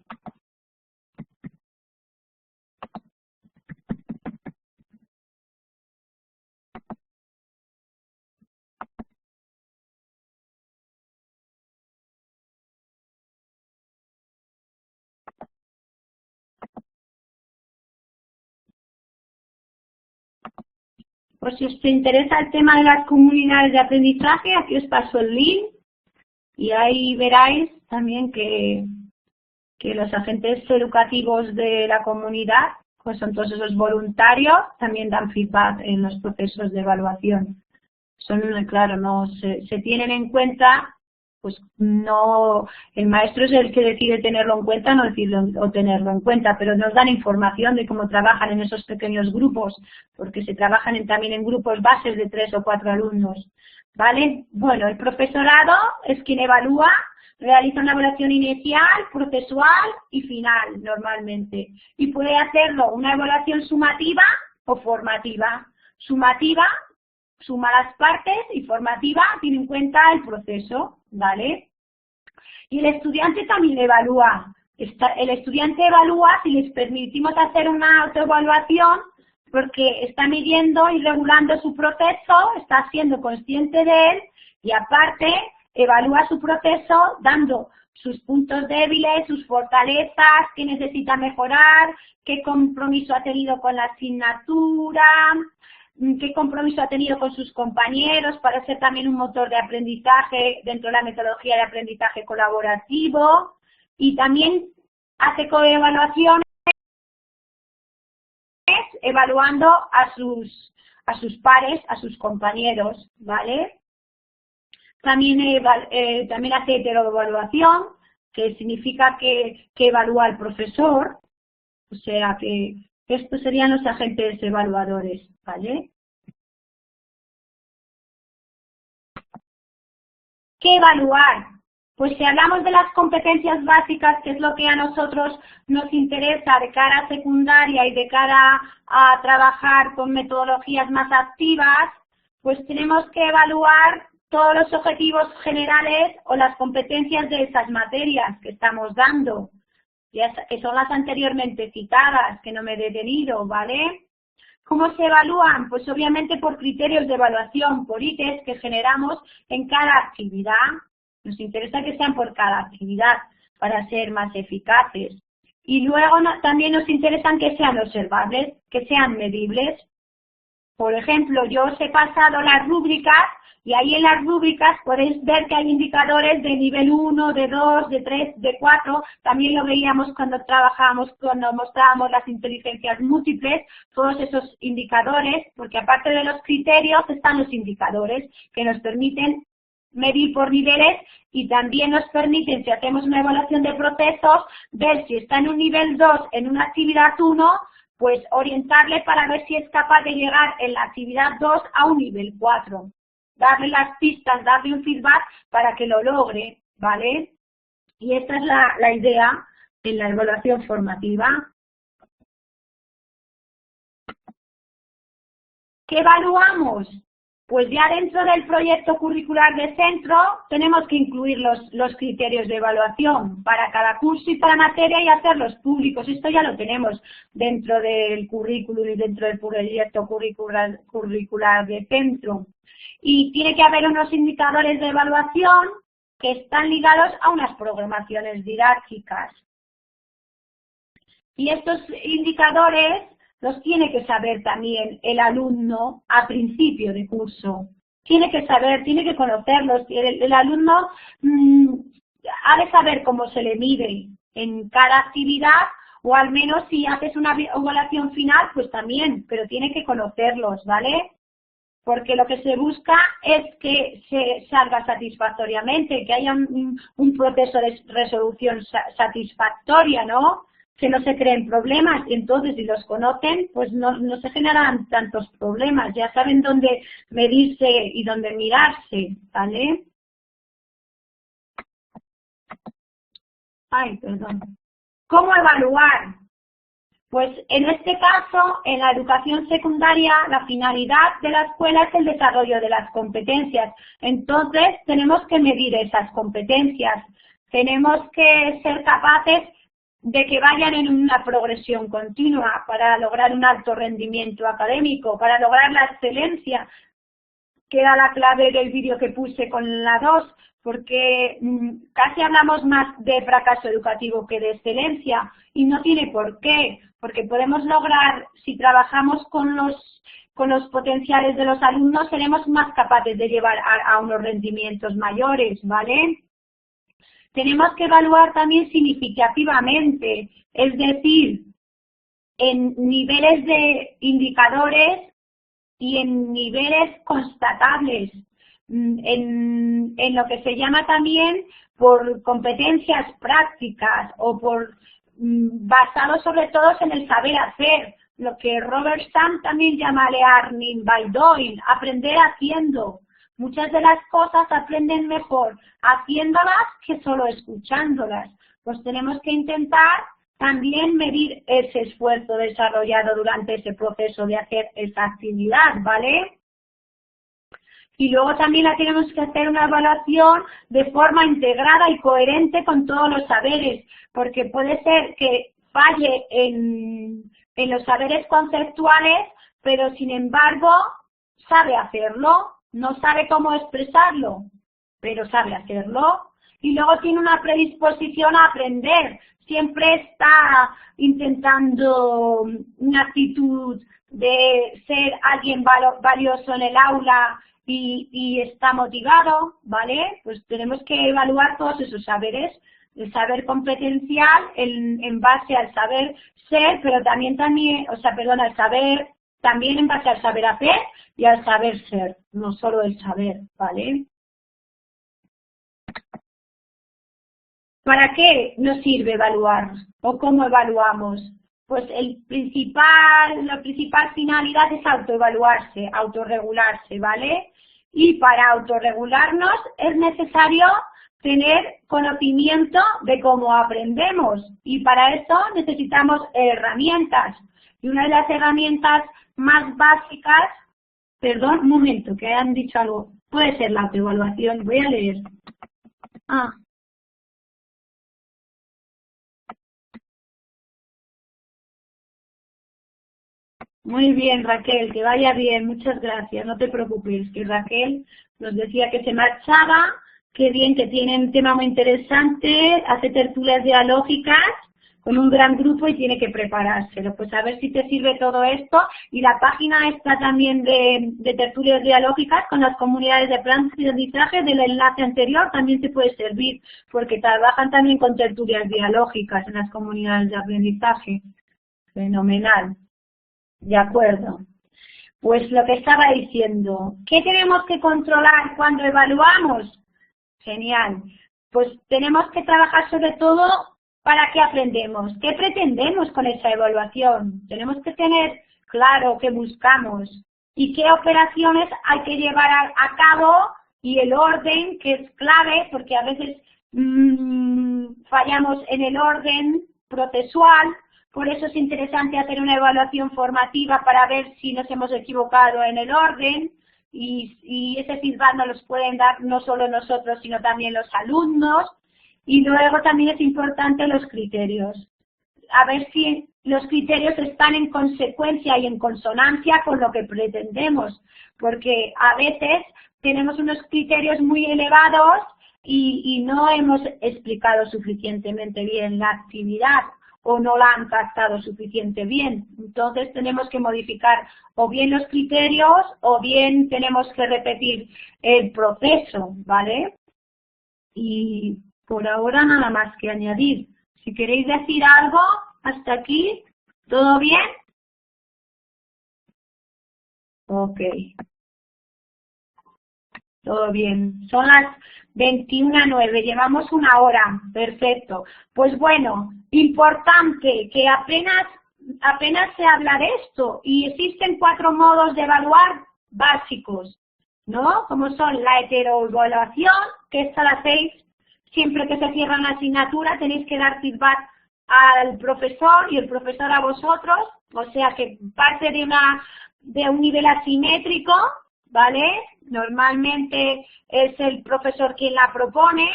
Por si os interesa el tema de las comunidades de aprendizaje, aquí os paso el link y ahí veréis también que los agentes educativos de la comunidad pues son todos esos voluntarios, también dan feedback en los procesos de evaluación. Son, claro, no se tienen en cuenta, pues no, el maestro es el que decide tenerlo en cuenta, no decirlo o tenerlo en cuenta, pero nos dan información de cómo trabajan en esos pequeños grupos, porque se trabajan también en grupos bases de 3 o 4 alumnos, ¿vale? Bueno, el profesorado es quien evalúa, realiza una evaluación inicial, procesual y final, normalmente. Y puede hacerlo una evaluación sumativa o formativa. Sumativa suma las partes y formativa tiene en cuenta el proceso, ¿vale? Y el estudiante también evalúa. El estudiante evalúa si les permitimos hacer una autoevaluación porque está midiendo y regulando su proceso, está siendo consciente de él y aparte evalúa su proceso dando sus puntos débiles, sus fortalezas, qué necesita mejorar, qué compromiso ha tenido con la asignatura, qué compromiso ha tenido con sus compañeros para ser también un motor de aprendizaje dentro de la metodología de aprendizaje colaborativo y también hace coevaluaciones evaluando a sus pares, a sus compañeros, ¿vale? También hace heteroevaluación, que significa que evalúa al profesor, o sea que estos serían los agentes evaluadores, ¿vale? ¿Qué evaluar? Pues si hablamos de las competencias básicas, que es lo que a nosotros nos interesa de cara a secundaria y de cara a trabajar con metodologías más activas, pues tenemos que evaluar todos los objetivos generales o las competencias de esas materias que estamos dando, que son las anteriormente citadas, que no me he detenido, ¿vale? ¿Cómo se evalúan? Pues obviamente por criterios de evaluación, por ítems que generamos en cada actividad. Nos interesa que sean por cada actividad para ser más eficaces. Y luego también nos interesan que sean observables, que sean medibles. Por ejemplo, yo os he pasado las rúbricas y ahí en las rúbricas podéis ver que hay indicadores de nivel 1, de 2, de 3, de 4. También lo veíamos cuando mostrábamos las inteligencias múltiples, todos esos indicadores, porque aparte de los criterios están los indicadores que nos permiten medir por niveles y también nos permiten, si hacemos una evaluación de procesos, ver si está en un nivel 2 en una actividad 1, pues orientarle para ver si es capaz de llegar en la actividad 2 a un nivel 4. Darle las pistas, darle un feedback para que lo logre, ¿vale? Y esta es la idea en la evaluación formativa. ¿Qué evaluamos? Pues ya dentro del proyecto curricular de centro tenemos que incluir los criterios de evaluación para cada curso y para materia y hacerlos públicos. Esto ya lo tenemos dentro del currículum y dentro del proyecto curricular de centro. Y tiene que haber unos indicadores de evaluación que están ligados a unas programaciones didácticas. Y estos indicadores los tiene que saber también el alumno a principio de curso. Tiene que saber, tiene que conocerlos. El alumno ha de saber cómo se le mide en cada actividad, o al menos si haces una evaluación final, pues también, pero tiene que conocerlos, ¿vale? Porque lo que se busca es que se salga satisfactoriamente, que haya un proceso de resolución satisfactoria, ¿no? Que no se creen problemas y entonces si los conocen, pues no se generan tantos problemas, ya saben dónde medirse y dónde mirarse, ¿vale? Ay, perdón. ¿Cómo evaluar? Pues en este caso, en la educación secundaria, la finalidad de la escuela es el desarrollo de las competencias. Entonces, tenemos que medir esas competencias. Tenemos que ser capaces de que vayan en una progresión continua para lograr un alto rendimiento académico, para lograr la excelencia, que era la clave del vídeo que puse con la 2, porque casi hablamos más de fracaso educativo que de excelencia, y no tiene por qué, porque podemos lograr, si trabajamos con los potenciales de los alumnos, seremos más capaces de llevar a unos rendimientos mayores, ¿vale? Tenemos que evaluar también significativamente, es decir, en niveles de indicadores y en niveles constatables, en lo que se llama también por competencias prácticas o por basado sobre todo en el saber hacer, lo que Robert Stam también llama learning by doing, aprender haciendo. Muchas de las cosas aprenden mejor haciéndolas que solo escuchándolas. Pues tenemos que intentar también medir ese esfuerzo desarrollado durante ese proceso de hacer esa actividad, ¿vale? Y luego también la tenemos que hacer una evaluación de forma integrada y coherente con todos los saberes, porque puede ser que falle en los saberes conceptuales, pero sin embargo sabe hacerlo, no sabe cómo expresarlo, pero sabe hacerlo. Y luego tiene una predisposición a aprender, siempre está intentando una actitud de ser alguien valioso en el aula y está motivado, ¿vale? Pues tenemos que evaluar todos esos saberes, el saber competencial en base al saber ser, pero también, al saber, también en base al saber hacer y al saber ser, no solo el saber, ¿vale? ¿Para qué nos sirve evaluar o cómo evaluamos? Pues la principal finalidad es autoevaluarse, autorregularse, ¿vale? Y para autorregularnos es necesario tener conocimiento de cómo aprendemos y para eso necesitamos herramientas. Y una de las herramientas más básicas, perdón, un momento, que han dicho algo, puede ser la autoevaluación, voy a leer. Muy bien, Raquel, que vaya bien, muchas gracias, no te preocupes, que Raquel nos decía que se marchaba, qué bien, que tiene un tema muy interesante, hace tertulias dialógicas con un gran grupo y tiene que preparárselo. Pues a ver si te sirve todo esto. Y la página está también de tertulias dialógicas con las comunidades de aprendizaje del enlace anterior, también te puede servir, porque trabajan también con tertulias dialógicas en las comunidades de aprendizaje. Fenomenal. De acuerdo. Pues lo que estaba diciendo, ¿qué tenemos que controlar cuando evaluamos? Genial. Pues tenemos que trabajar sobre todo para qué aprendemos, qué pretendemos con esa evaluación. Tenemos que tener claro qué buscamos y qué operaciones hay que llevar a cabo y el orden, que es clave, porque a veces fallamos en el orden procesual. Por eso es interesante hacer una evaluación formativa para ver si nos hemos equivocado en el orden y ese feedback nos los pueden dar no solo nosotros, sino también los alumnos. Y luego también es importante los criterios. A ver si los criterios están en consecuencia y en consonancia con lo que pretendemos, porque a veces tenemos unos criterios muy elevados y no hemos explicado suficientemente bien la actividad o no la han captado suficiente bien. Entonces tenemos que modificar o bien los criterios o bien tenemos que repetir el proceso, ¿vale? Y por ahora nada más que añadir. Si queréis decir algo, hasta aquí, ¿todo bien? Ok. Todo bien. Son las 21:09, llevamos una hora. Perfecto. Pues bueno, importante que apenas se habla de esto y existen 4 modos de evaluar básicos, ¿no? Como son la heteroevaluación, que esta la hacéis siempre que se cierra una asignatura, tenéis que dar feedback al profesor y el profesor a vosotros, o sea que parte de un nivel asimétrico, ¿vale? Normalmente es el profesor quien la propone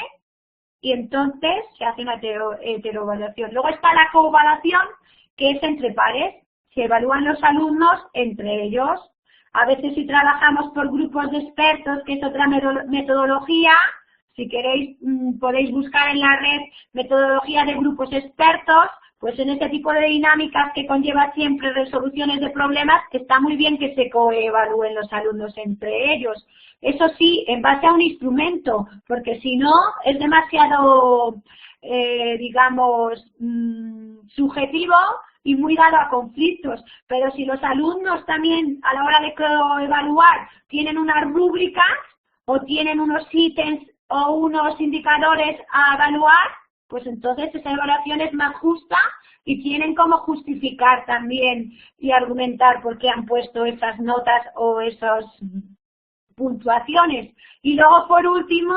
y entonces se hace una heteroevaluación. Luego está la coevaluación, que es entre pares. Se evalúan los alumnos entre ellos. A veces si trabajamos por grupos de expertos, que es otra metodología, si queréis podéis buscar en la red metodología de grupos expertos, pues en este tipo de dinámicas que conlleva siempre resoluciones de problemas, está muy bien que se coevalúen los alumnos entre ellos. Eso sí, en base a un instrumento, porque si no es demasiado, digamos, subjetivo y muy dado a conflictos, pero si los alumnos también a la hora de evaluar tienen unas rúbricas o tienen unos ítems o unos indicadores a evaluar, pues entonces esa evaluación es más justa y tienen cómo justificar también y argumentar por qué han puesto esas notas o esas puntuaciones. Y luego por último,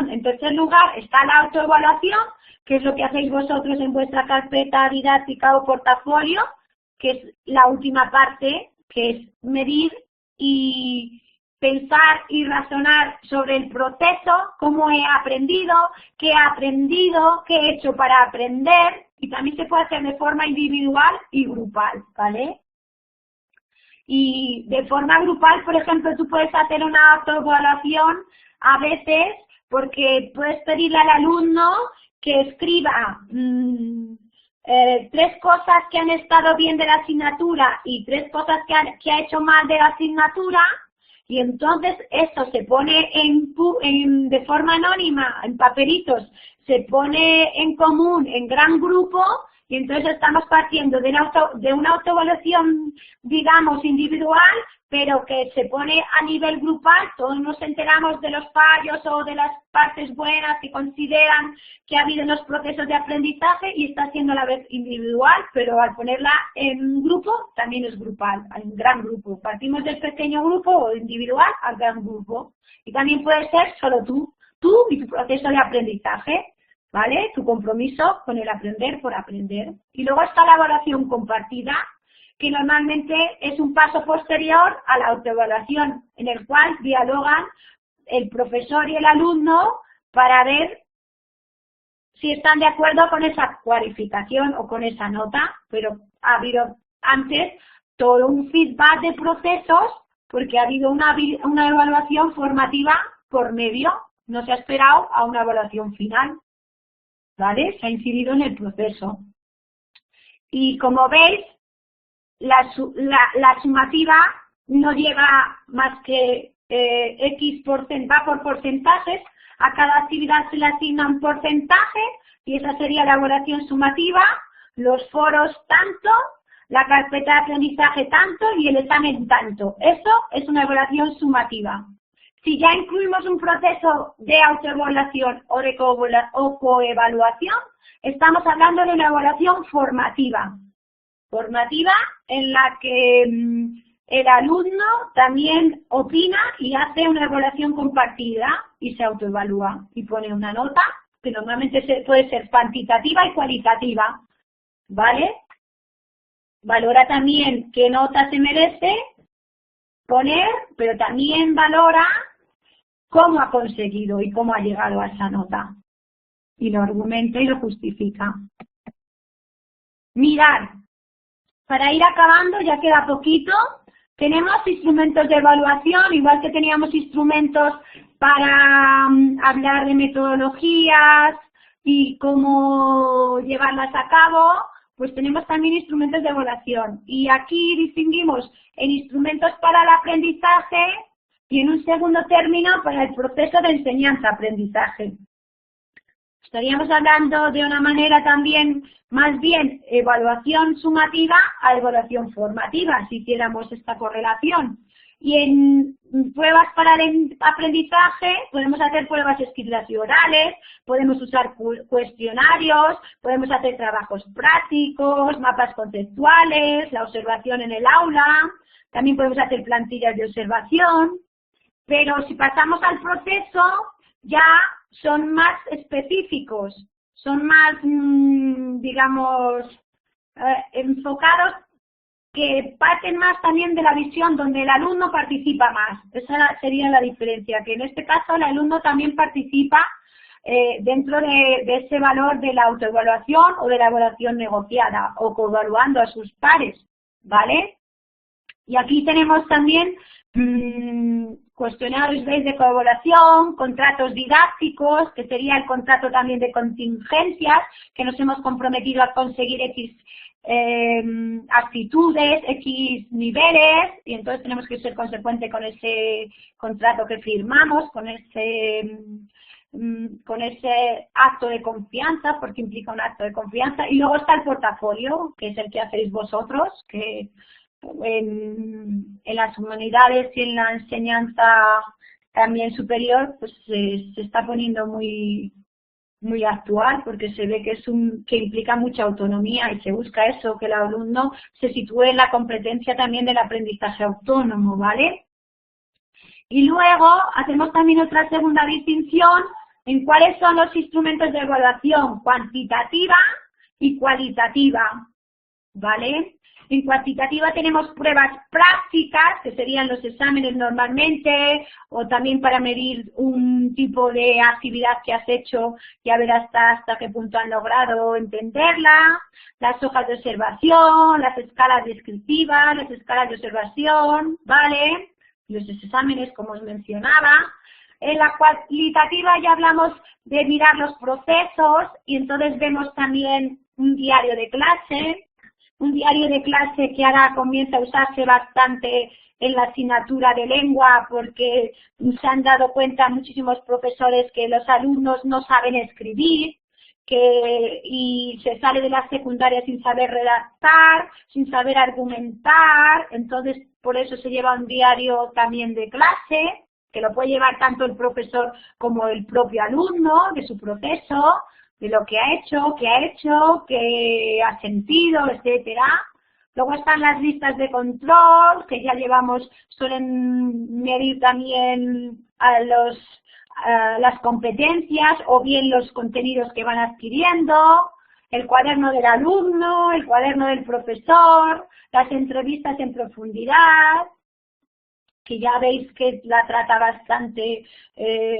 en tercer lugar está la autoevaluación, que es lo que hacéis vosotros en vuestra carpeta didáctica o portafolio, que es la última parte, que es medir y pensar y razonar sobre el proceso, cómo he aprendido, qué he hecho para aprender, y también se puede hacer de forma individual y grupal, ¿vale? Y de forma grupal, por ejemplo, tú puedes hacer una autoevaluación a veces porque puedes pedirle al alumno que escriba 3 cosas que han estado bien de la asignatura y 3 cosas que ha hecho mal de la asignatura, y entonces eso se pone de forma anónima, en papelitos, se pone en común, en gran grupo, y entonces estamos partiendo de una autoevaluación, digamos, individual, pero que se pone a nivel grupal. Todos nos enteramos de los fallos o de las partes buenas que consideran que ha habido en los procesos de aprendizaje, y está siendo a la vez individual, pero al ponerla en grupo también es grupal, en gran grupo. Partimos del pequeño grupo o individual al gran grupo. Y también puede ser solo tú y tu proceso de aprendizaje, ¿vale? Tu compromiso con el aprender por aprender. Y luego está la evaluación compartida, que normalmente es un paso posterior a la autoevaluación, en el cual dialogan el profesor y el alumno para ver si están de acuerdo con esa cualificación o con esa nota, pero ha habido antes todo un feedback de procesos porque ha habido una evaluación formativa por medio, no se ha esperado a una evaluación final, ¿vale? Se ha incidido en el proceso. Y como veis, la sumativa no llega más que X va por porcentajes, a cada actividad se le asigna un porcentaje y esa sería la evaluación sumativa, los foros tanto, la carpeta de aprendizaje tanto y el examen tanto. Eso es una evaluación sumativa. Si ya incluimos un proceso de autoevaluación o de coevaluación, estamos hablando de una evaluación formativa. Formativa en la que el alumno también opina y hace una evaluación compartida y se autoevalúa y pone una nota que normalmente puede ser cuantitativa y cualitativa, ¿vale? Valora también qué nota se merece poner, pero también valora cómo ha conseguido y cómo ha llegado a esa nota. Y lo argumenta y lo justifica. Mirar. Para ir acabando, ya queda poquito, tenemos instrumentos de evaluación, igual que teníamos instrumentos para hablar de metodologías y cómo llevarlas a cabo, pues tenemos también instrumentos de evaluación. Y aquí distinguimos en instrumentos para el aprendizaje y en un segundo término para el proceso de enseñanza-aprendizaje. Estaríamos hablando de una manera también, más bien, evaluación sumativa a evaluación formativa, si hiciéramos esta correlación. Y en pruebas para el aprendizaje podemos hacer pruebas escritas y orales, podemos usar cuestionarios, podemos hacer trabajos prácticos, mapas conceptuales, la observación en el aula, también podemos hacer plantillas de observación, pero si pasamos al proceso ya son más específicos, son más, digamos, enfocados, que parten más también de la visión donde el alumno participa más. Esa sería la diferencia, que en este caso el alumno también participa dentro de ese valor de la autoevaluación o de la evaluación negociada o coevaluando a sus pares, ¿vale? Y aquí tenemos también cuestionarios de coevaluación, contratos didácticos, que sería el contrato también de contingencias, que nos hemos comprometido a conseguir X actitudes, X niveles, y entonces tenemos que ser consecuentes con ese contrato que firmamos, con ese con ese acto de confianza, porque implica un acto de confianza. Y luego está el portafolio, que es el que hacéis vosotros, que en las humanidades y en la enseñanza también superior, pues se está poniendo muy actual, porque se ve que que implica mucha autonomía y se busca eso, que el alumno se sitúe en la competencia también del aprendizaje autónomo, ¿vale? Y luego hacemos también otra segunda distinción en cuáles son los instrumentos de evaluación cuantitativa y cualitativa, ¿vale? En cuantitativa tenemos pruebas prácticas, que serían los exámenes normalmente, o también para medir un tipo de actividad que has hecho y a ver hasta qué punto han logrado entenderla, las hojas de observación, las escalas descriptivas, las escalas de observación, ¿vale? Los exámenes, como os mencionaba. En la cualitativa ya hablamos de mirar los procesos y entonces vemos también un diario de clase. Un diario de clase que ahora comienza a usarse bastante en la asignatura de lengua porque se han dado cuenta muchísimos profesores que los alumnos no saben escribir y se sale de la secundaria sin saber redactar, sin saber argumentar. Entonces por eso se lleva un diario también de clase, que lo puede llevar tanto el profesor como el propio alumno de su proceso, de lo que ha hecho, qué ha sentido, etcétera. Luego están las listas de control, que ya suelen medir también las competencias o bien los contenidos que van adquiriendo, el cuaderno del alumno, el cuaderno del profesor, las entrevistas en profundidad, que ya veis que la trata bastante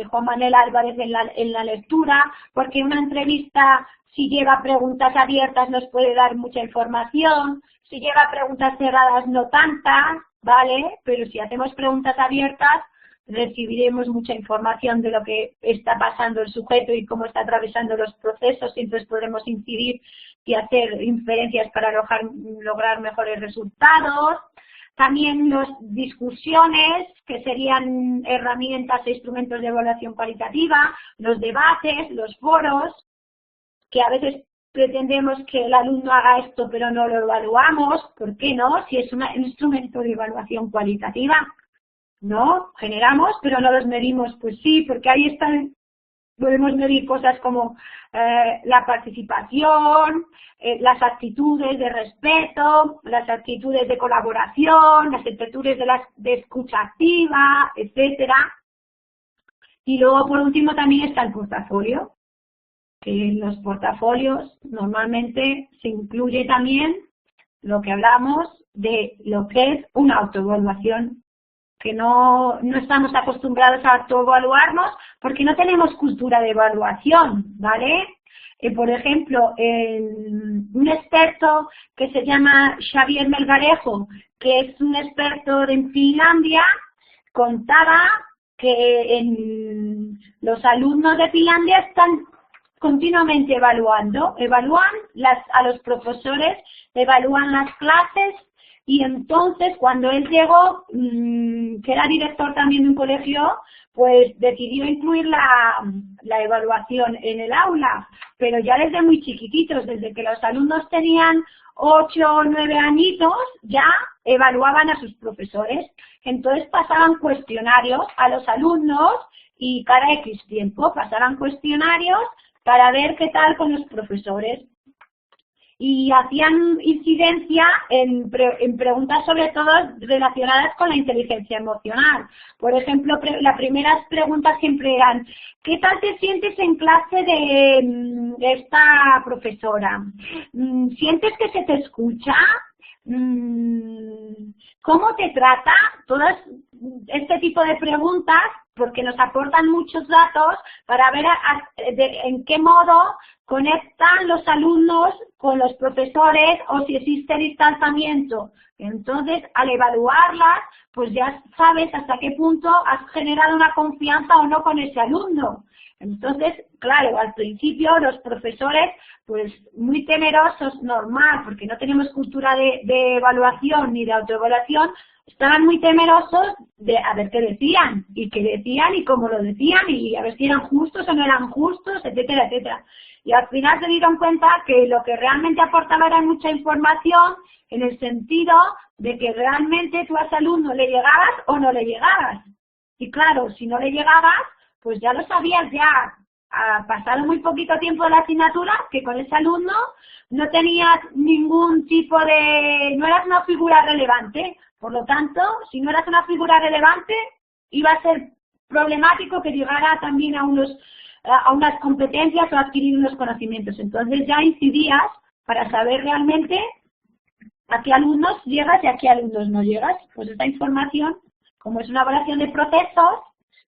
Juan Manuel Álvarez en la lectura, porque una entrevista, si lleva preguntas abiertas, nos puede dar mucha información, si lleva preguntas cerradas, no tantas, ¿vale? Pero si hacemos preguntas abiertas, recibiremos mucha información de lo que está pasando el sujeto y cómo está atravesando los procesos, y entonces podremos incidir y hacer inferencias para lograr mejores resultados. También las discusiones, que serían herramientas e instrumentos de evaluación cualitativa, los debates, los foros, que a veces pretendemos que el alumno haga esto pero no lo evaluamos. ¿Por qué no? Si es un instrumento de evaluación cualitativa, ¿no? Generamos pero no los medimos. Pues sí, porque ahí están. Podemos medir cosas como la participación, las actitudes de respeto, las actitudes de colaboración, las actitudes de escucha activa, etcétera. Y luego, por último, también está el portafolio, que en los portafolios normalmente se incluye también lo que hablamos de lo que es una autoevaluación, que no estamos acostumbrados a autoevaluarnos porque no tenemos cultura de evaluación, ¿vale? Por ejemplo, un experto que se llama Xavier Melgarejo, que es un experto en Finlandia, contaba que los alumnos de Finlandia están continuamente evalúan a los profesores, evalúan las clases. Y entonces, cuando él llegó, que era director también de un colegio, pues decidió incluir la evaluación en el aula, pero ya desde muy chiquititos, desde que los alumnos tenían 8 o 9 añitos, ya evaluaban a sus profesores. Entonces pasaban cuestionarios a los alumnos y cada X tiempo pasaban cuestionarios para ver qué tal con los profesores. Y hacían incidencia en preguntas sobre todo relacionadas con la inteligencia emocional. Por ejemplo, las primeras preguntas siempre eran: ¿qué tal te sientes en clase de esta profesora? ¿Sientes que se te escucha? ¿Cómo te trata? Todas este tipo de preguntas, porque nos aportan muchos datos para ver en qué modo conectan los alumnos con los profesores o si existe distanciamiento. Entonces, al evaluarlas, pues ya sabes hasta qué punto has generado una confianza o no con ese alumno. Entonces, claro, al principio los profesores, pues muy temerosos, normal, porque no tenemos cultura de evaluación ni de autoevaluación, estaban muy temerosos de a ver qué decían, y cómo lo decían, y a ver si eran justos o no eran justos, etcétera, etcétera. Y al final se dieron cuenta que lo que realmente aportaba era mucha información, en el sentido de que realmente tú a ese alumno le llegabas o no le llegabas. Y claro, si no le llegabas, pues ya lo sabías, ya ha pasado muy poquito tiempo de la asignatura, que con ese alumno no tenías ningún tipo no eras una figura relevante. Por lo tanto, si no eras una figura relevante, iba a ser problemático que llegara también a unas competencias o adquirir unos conocimientos. Entonces ya incidías para saber realmente a qué alumnos llegas y a qué alumnos no llegas. Pues esta información, como es una evaluación de procesos,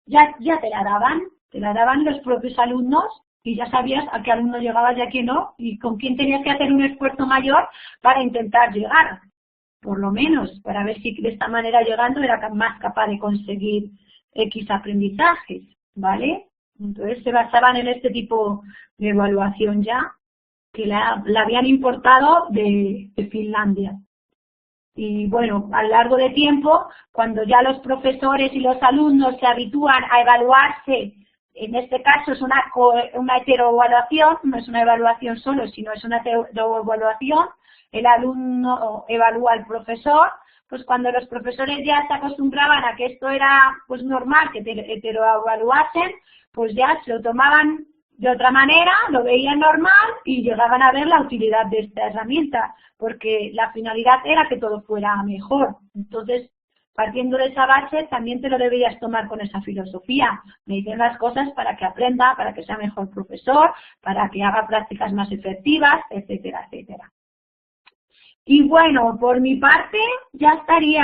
ya te la daban los propios alumnos y ya sabías a qué alumno llegabas y a qué no, y con quién tenías que hacer un esfuerzo mayor para intentar llegar, por lo menos, para ver si de esta manera llegando era más capaz de conseguir X aprendizajes, ¿vale? Entonces se basaban en este tipo de evaluación ya, que la habían importado de Finlandia. Y bueno, a lo largo de tiempo, cuando ya los profesores y los alumnos se habitúan a evaluarse, en este caso es una heteroevaluación, no es una evaluación solo, sino es una heteroevaluación, el alumno evalúa al profesor, pues cuando los profesores ya se acostumbraban a que esto era pues normal, que heteroevaluasen, pues ya se lo tomaban de otra manera, lo veían normal y llegaban a ver la utilidad de esta herramienta, porque la finalidad era que todo fuera mejor. Entonces, partiendo de esa base, también te lo deberías tomar con esa filosofía. Me dicen las cosas para que aprenda, para que sea mejor profesor, para que haga prácticas más efectivas, etcétera, etcétera. Y bueno, por mi parte, ya estaría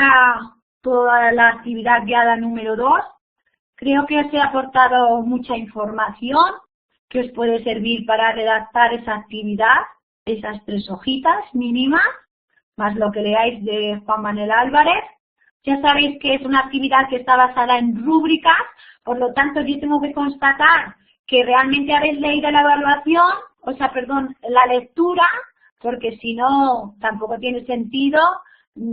toda la actividad guiada número 2. Creo que os he aportado mucha información que os puede servir para redactar esa actividad, esas 3 hojitas mínimas, más lo que leáis de Juan Manuel Álvarez. Ya sabéis que es una actividad que está basada en rúbricas, por lo tanto yo tengo que constatar que realmente habéis leído la evaluación, la lectura, porque si no tampoco tiene sentido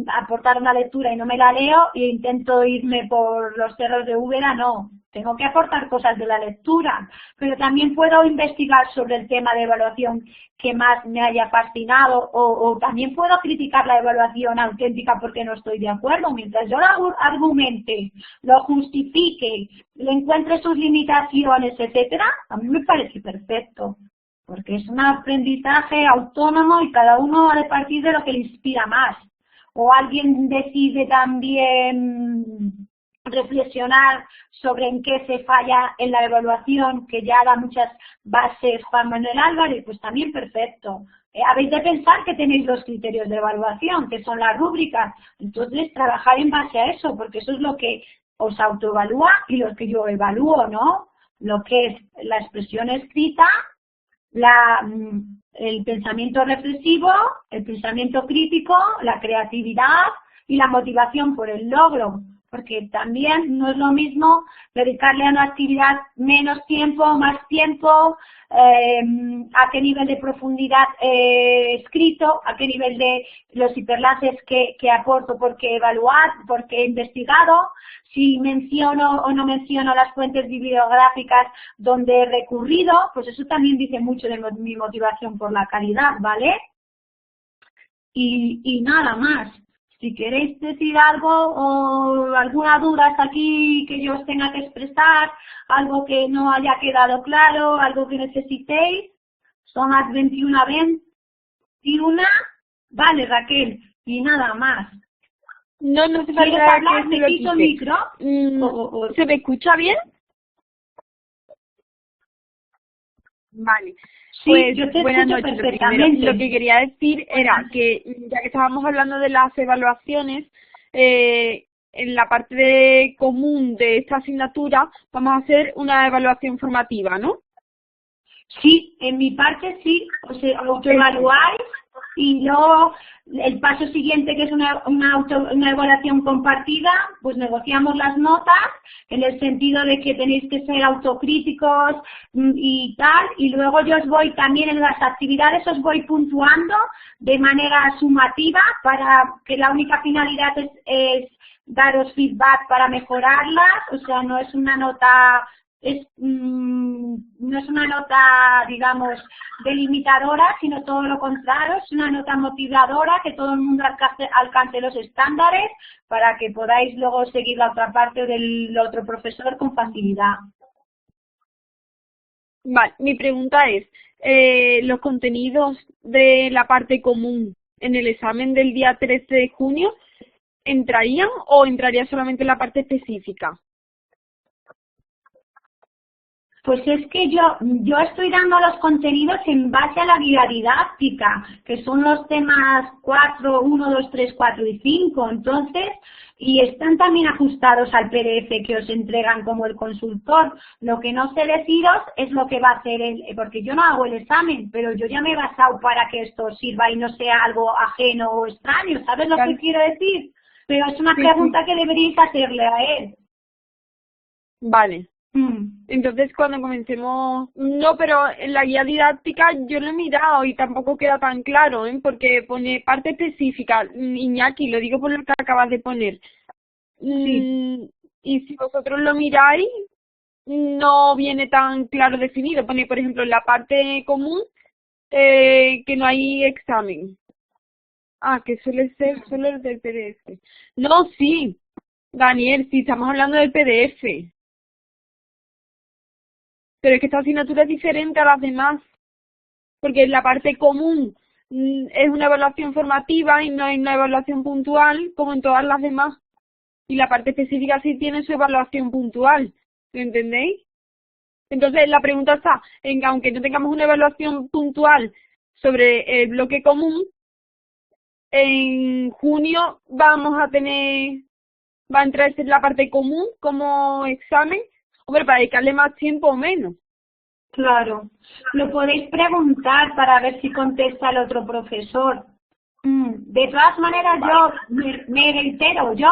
aportar una lectura y no me la leo e intento irme por los cerros de Úbeda, no. Tengo que aportar cosas de la lectura, pero también puedo investigar sobre el tema de evaluación que más me haya fascinado o también puedo criticar la evaluación auténtica porque no estoy de acuerdo. Mientras yo lo argumente, lo justifique, le encuentre sus limitaciones, etcétera, a mí me parece perfecto, porque es un aprendizaje autónomo y cada uno ha de partir de lo que le inspira más. O alguien decide también reflexionar sobre en qué se falla en la evaluación, que ya da muchas bases Juan Manuel Álvarez, pues también perfecto. Habéis de pensar que tenéis los criterios de evaluación, que son las rúbricas. Entonces, trabajar en base a eso, porque eso es lo que os autoevalúa y lo que yo evalúo, ¿no? Lo que es la expresión escrita, el pensamiento reflexivo, el pensamiento crítico, la creatividad y la motivación por el logro. Porque también no es lo mismo dedicarle a una actividad menos tiempo, más tiempo, a qué nivel de profundidad escrito, a qué nivel de los hiperlaces que aporto porque he evaluado, porque he investigado, si menciono o no menciono las fuentes bibliográficas donde he recurrido, pues eso también dice mucho de mi motivación por la calidad, ¿vale? Y nada más. Si queréis decir algo o alguna duda hasta aquí que yo os tenga que expresar, algo que no haya quedado claro, algo que necesitéis, son las 21:21. Vale, Raquel, y nada más. No hace falta hablar, que se quito el micro. ¿Se me escucha bien? Vale. Sí, pues yo te buenas escucho noches. perfectamente. Lo que quería decir era que, ya que estábamos hablando de las evaluaciones, en la parte común de esta asignatura vamos a hacer una evaluación formativa, ¿no? Sí, en mi parte sí, o sea, autoevaluáis y luego el paso siguiente, que es una evaluación compartida, pues negociamos las notas en el sentido de que tenéis que ser autocríticos y tal, y luego yo os voy también en las actividades, os voy puntuando de manera sumativa para que la única finalidad es daros feedback para mejorarlas, o sea, no es una nota no es una nota, digamos, delimitadora, sino todo lo contrario, es una nota motivadora, que todo el mundo alcance los estándares para que podáis luego seguir la otra parte del otro profesor con facilidad. Vale, mi pregunta es, los contenidos de la parte común en el examen del día 13 de junio, ¿entrarían o entraría solamente la parte específica? Pues es que yo estoy dando los contenidos en base a la guía didáctica, que son los temas 4, 1, 2, 3, 4 y 5, entonces, y están también ajustados al PDF que os entregan como el consultor. Lo que no sé deciros es lo que va a hacer porque yo no hago el examen, pero yo ya me he basado para que esto sirva y no sea algo ajeno o extraño, ¿sabes lo que quiero decir? Pero es una pregunta que deberíais hacerle a él. Vale. Entonces, cuando comencemos... No, pero en la guía didáctica yo lo he mirado y tampoco queda tan claro, ¿eh? Porque pone parte específica. Iñaki, lo digo por lo que acabas de poner. Sí. Y si vosotros lo miráis, no viene tan claro definido. Pone, por ejemplo, en la parte común que no hay examen. Ah, que suele ser solo el del PDF. No, sí, Daniel, sí, estamos hablando del PDF. Pero es que esta asignatura es diferente a las demás, porque en la parte común es una evaluación formativa y no hay una evaluación puntual como en todas las demás. Y la parte específica sí tiene su evaluación puntual, ¿lo entendéis? Entonces la pregunta está en que aunque no tengamos una evaluación puntual sobre el bloque común, en junio va a entrar en la parte común como examen, hombre, para dedicarle más tiempo o menos. Claro, lo podéis preguntar para ver si contesta el otro profesor. De todas maneras, yo me reitero, yo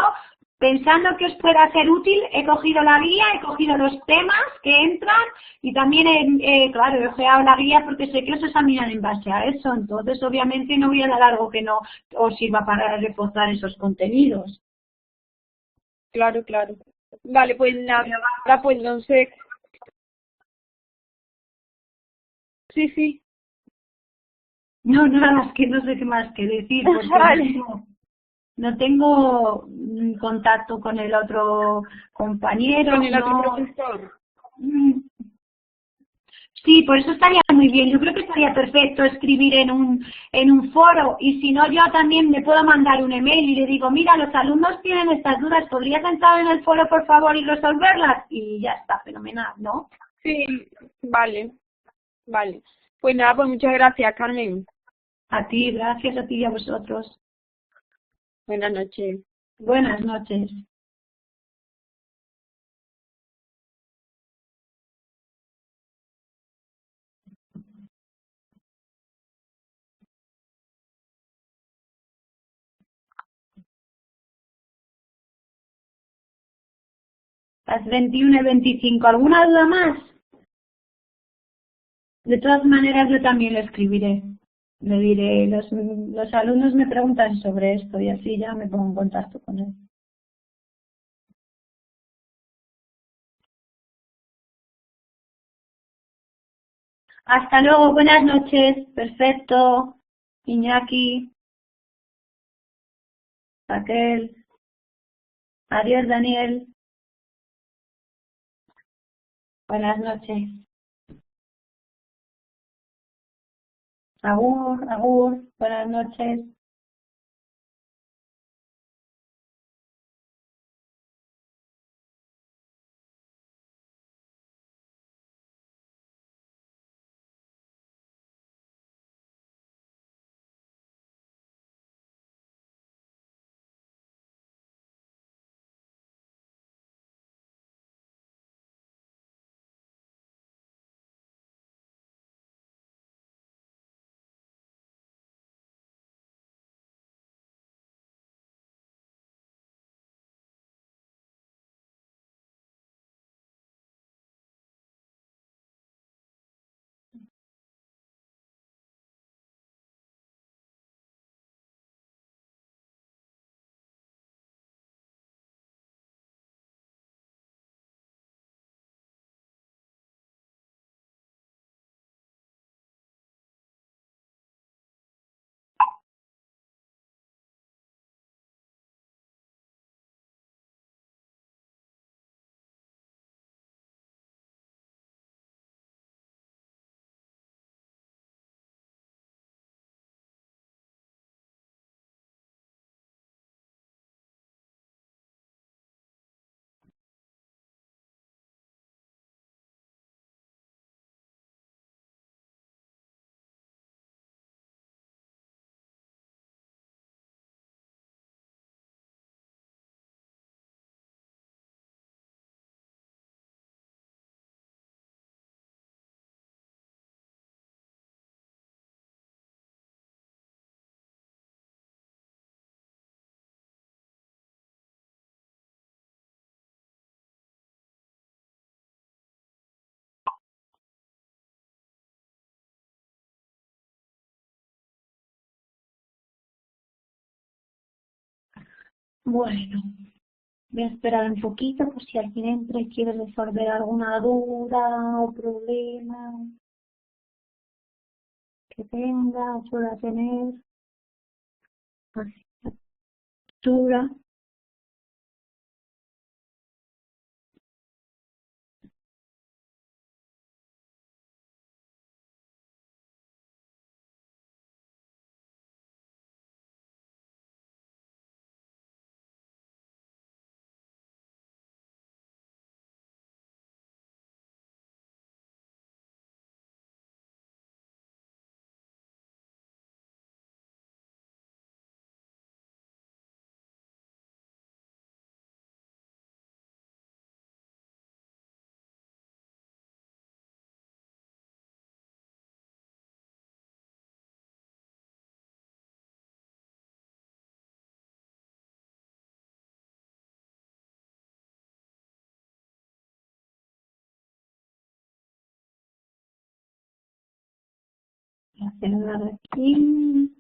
pensando que os pueda ser útil, he cogido la guía, he cogido los temas que entran y también, claro, he ojeado la guía porque sé que os examinan en base a eso, entonces obviamente no voy a dar algo que no os sirva para reforzar esos contenidos. Claro, claro. Vale, pues nada, pues entonces... Sí. No, nada, es que no sé qué más que decir, porque Vale. no tengo contacto con el otro compañero. Con el otro profesor. Sí, por eso estaría muy bien. Yo creo que estaría perfecto escribir en un foro y si no yo también me puedo mandar un email y le digo, mira, los alumnos tienen estas dudas, ¿podrías entrar en el foro por favor y resolverlas? Y ya está, fenomenal, ¿no? Sí, vale. Pues nada, pues muchas gracias, Carmen. A ti, gracias a ti y a vosotros. Buenas noches. Buenas noches. Las 21 y 25. ¿Alguna duda más? De todas maneras, yo también le escribiré. Le diré, los alumnos me preguntan sobre esto y así ya me pongo en contacto con él. Hasta luego, buenas noches. Perfecto. Iñaki, Raquel. Adiós, Daniel. Buenas noches. Agur, agur. Buenas noches. Bueno, voy a esperar un poquito por si alguien entra y quiere resolver alguna duda o problema que tenga, suele tener. Asignatura. Voy a cerrar aquí.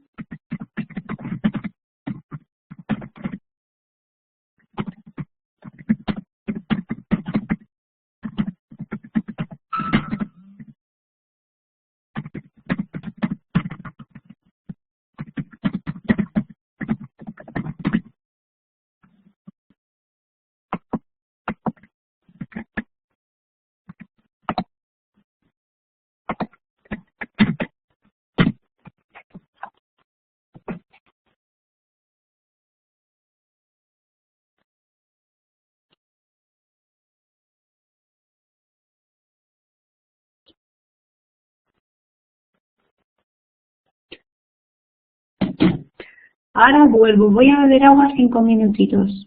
Ahora vuelvo, voy a beber agua 5 minutitos.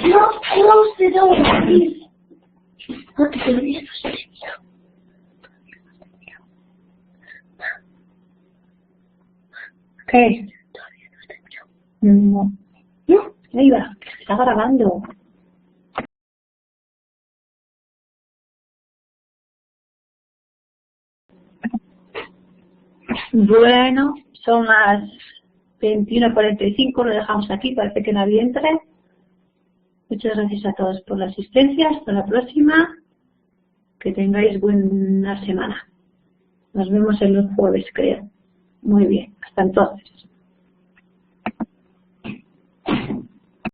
No, close the door, please. Porque todavía no se terminó. ¿Qué? Todavía no se terminó. No. No, ahí va, que se está grabando. Bueno, son las 21:45, lo dejamos aquí, parece que nadie entre. Muchas gracias a todos por la asistencia, hasta la próxima, que tengáis buena semana. Nos vemos el jueves, creo. Muy bien, hasta entonces.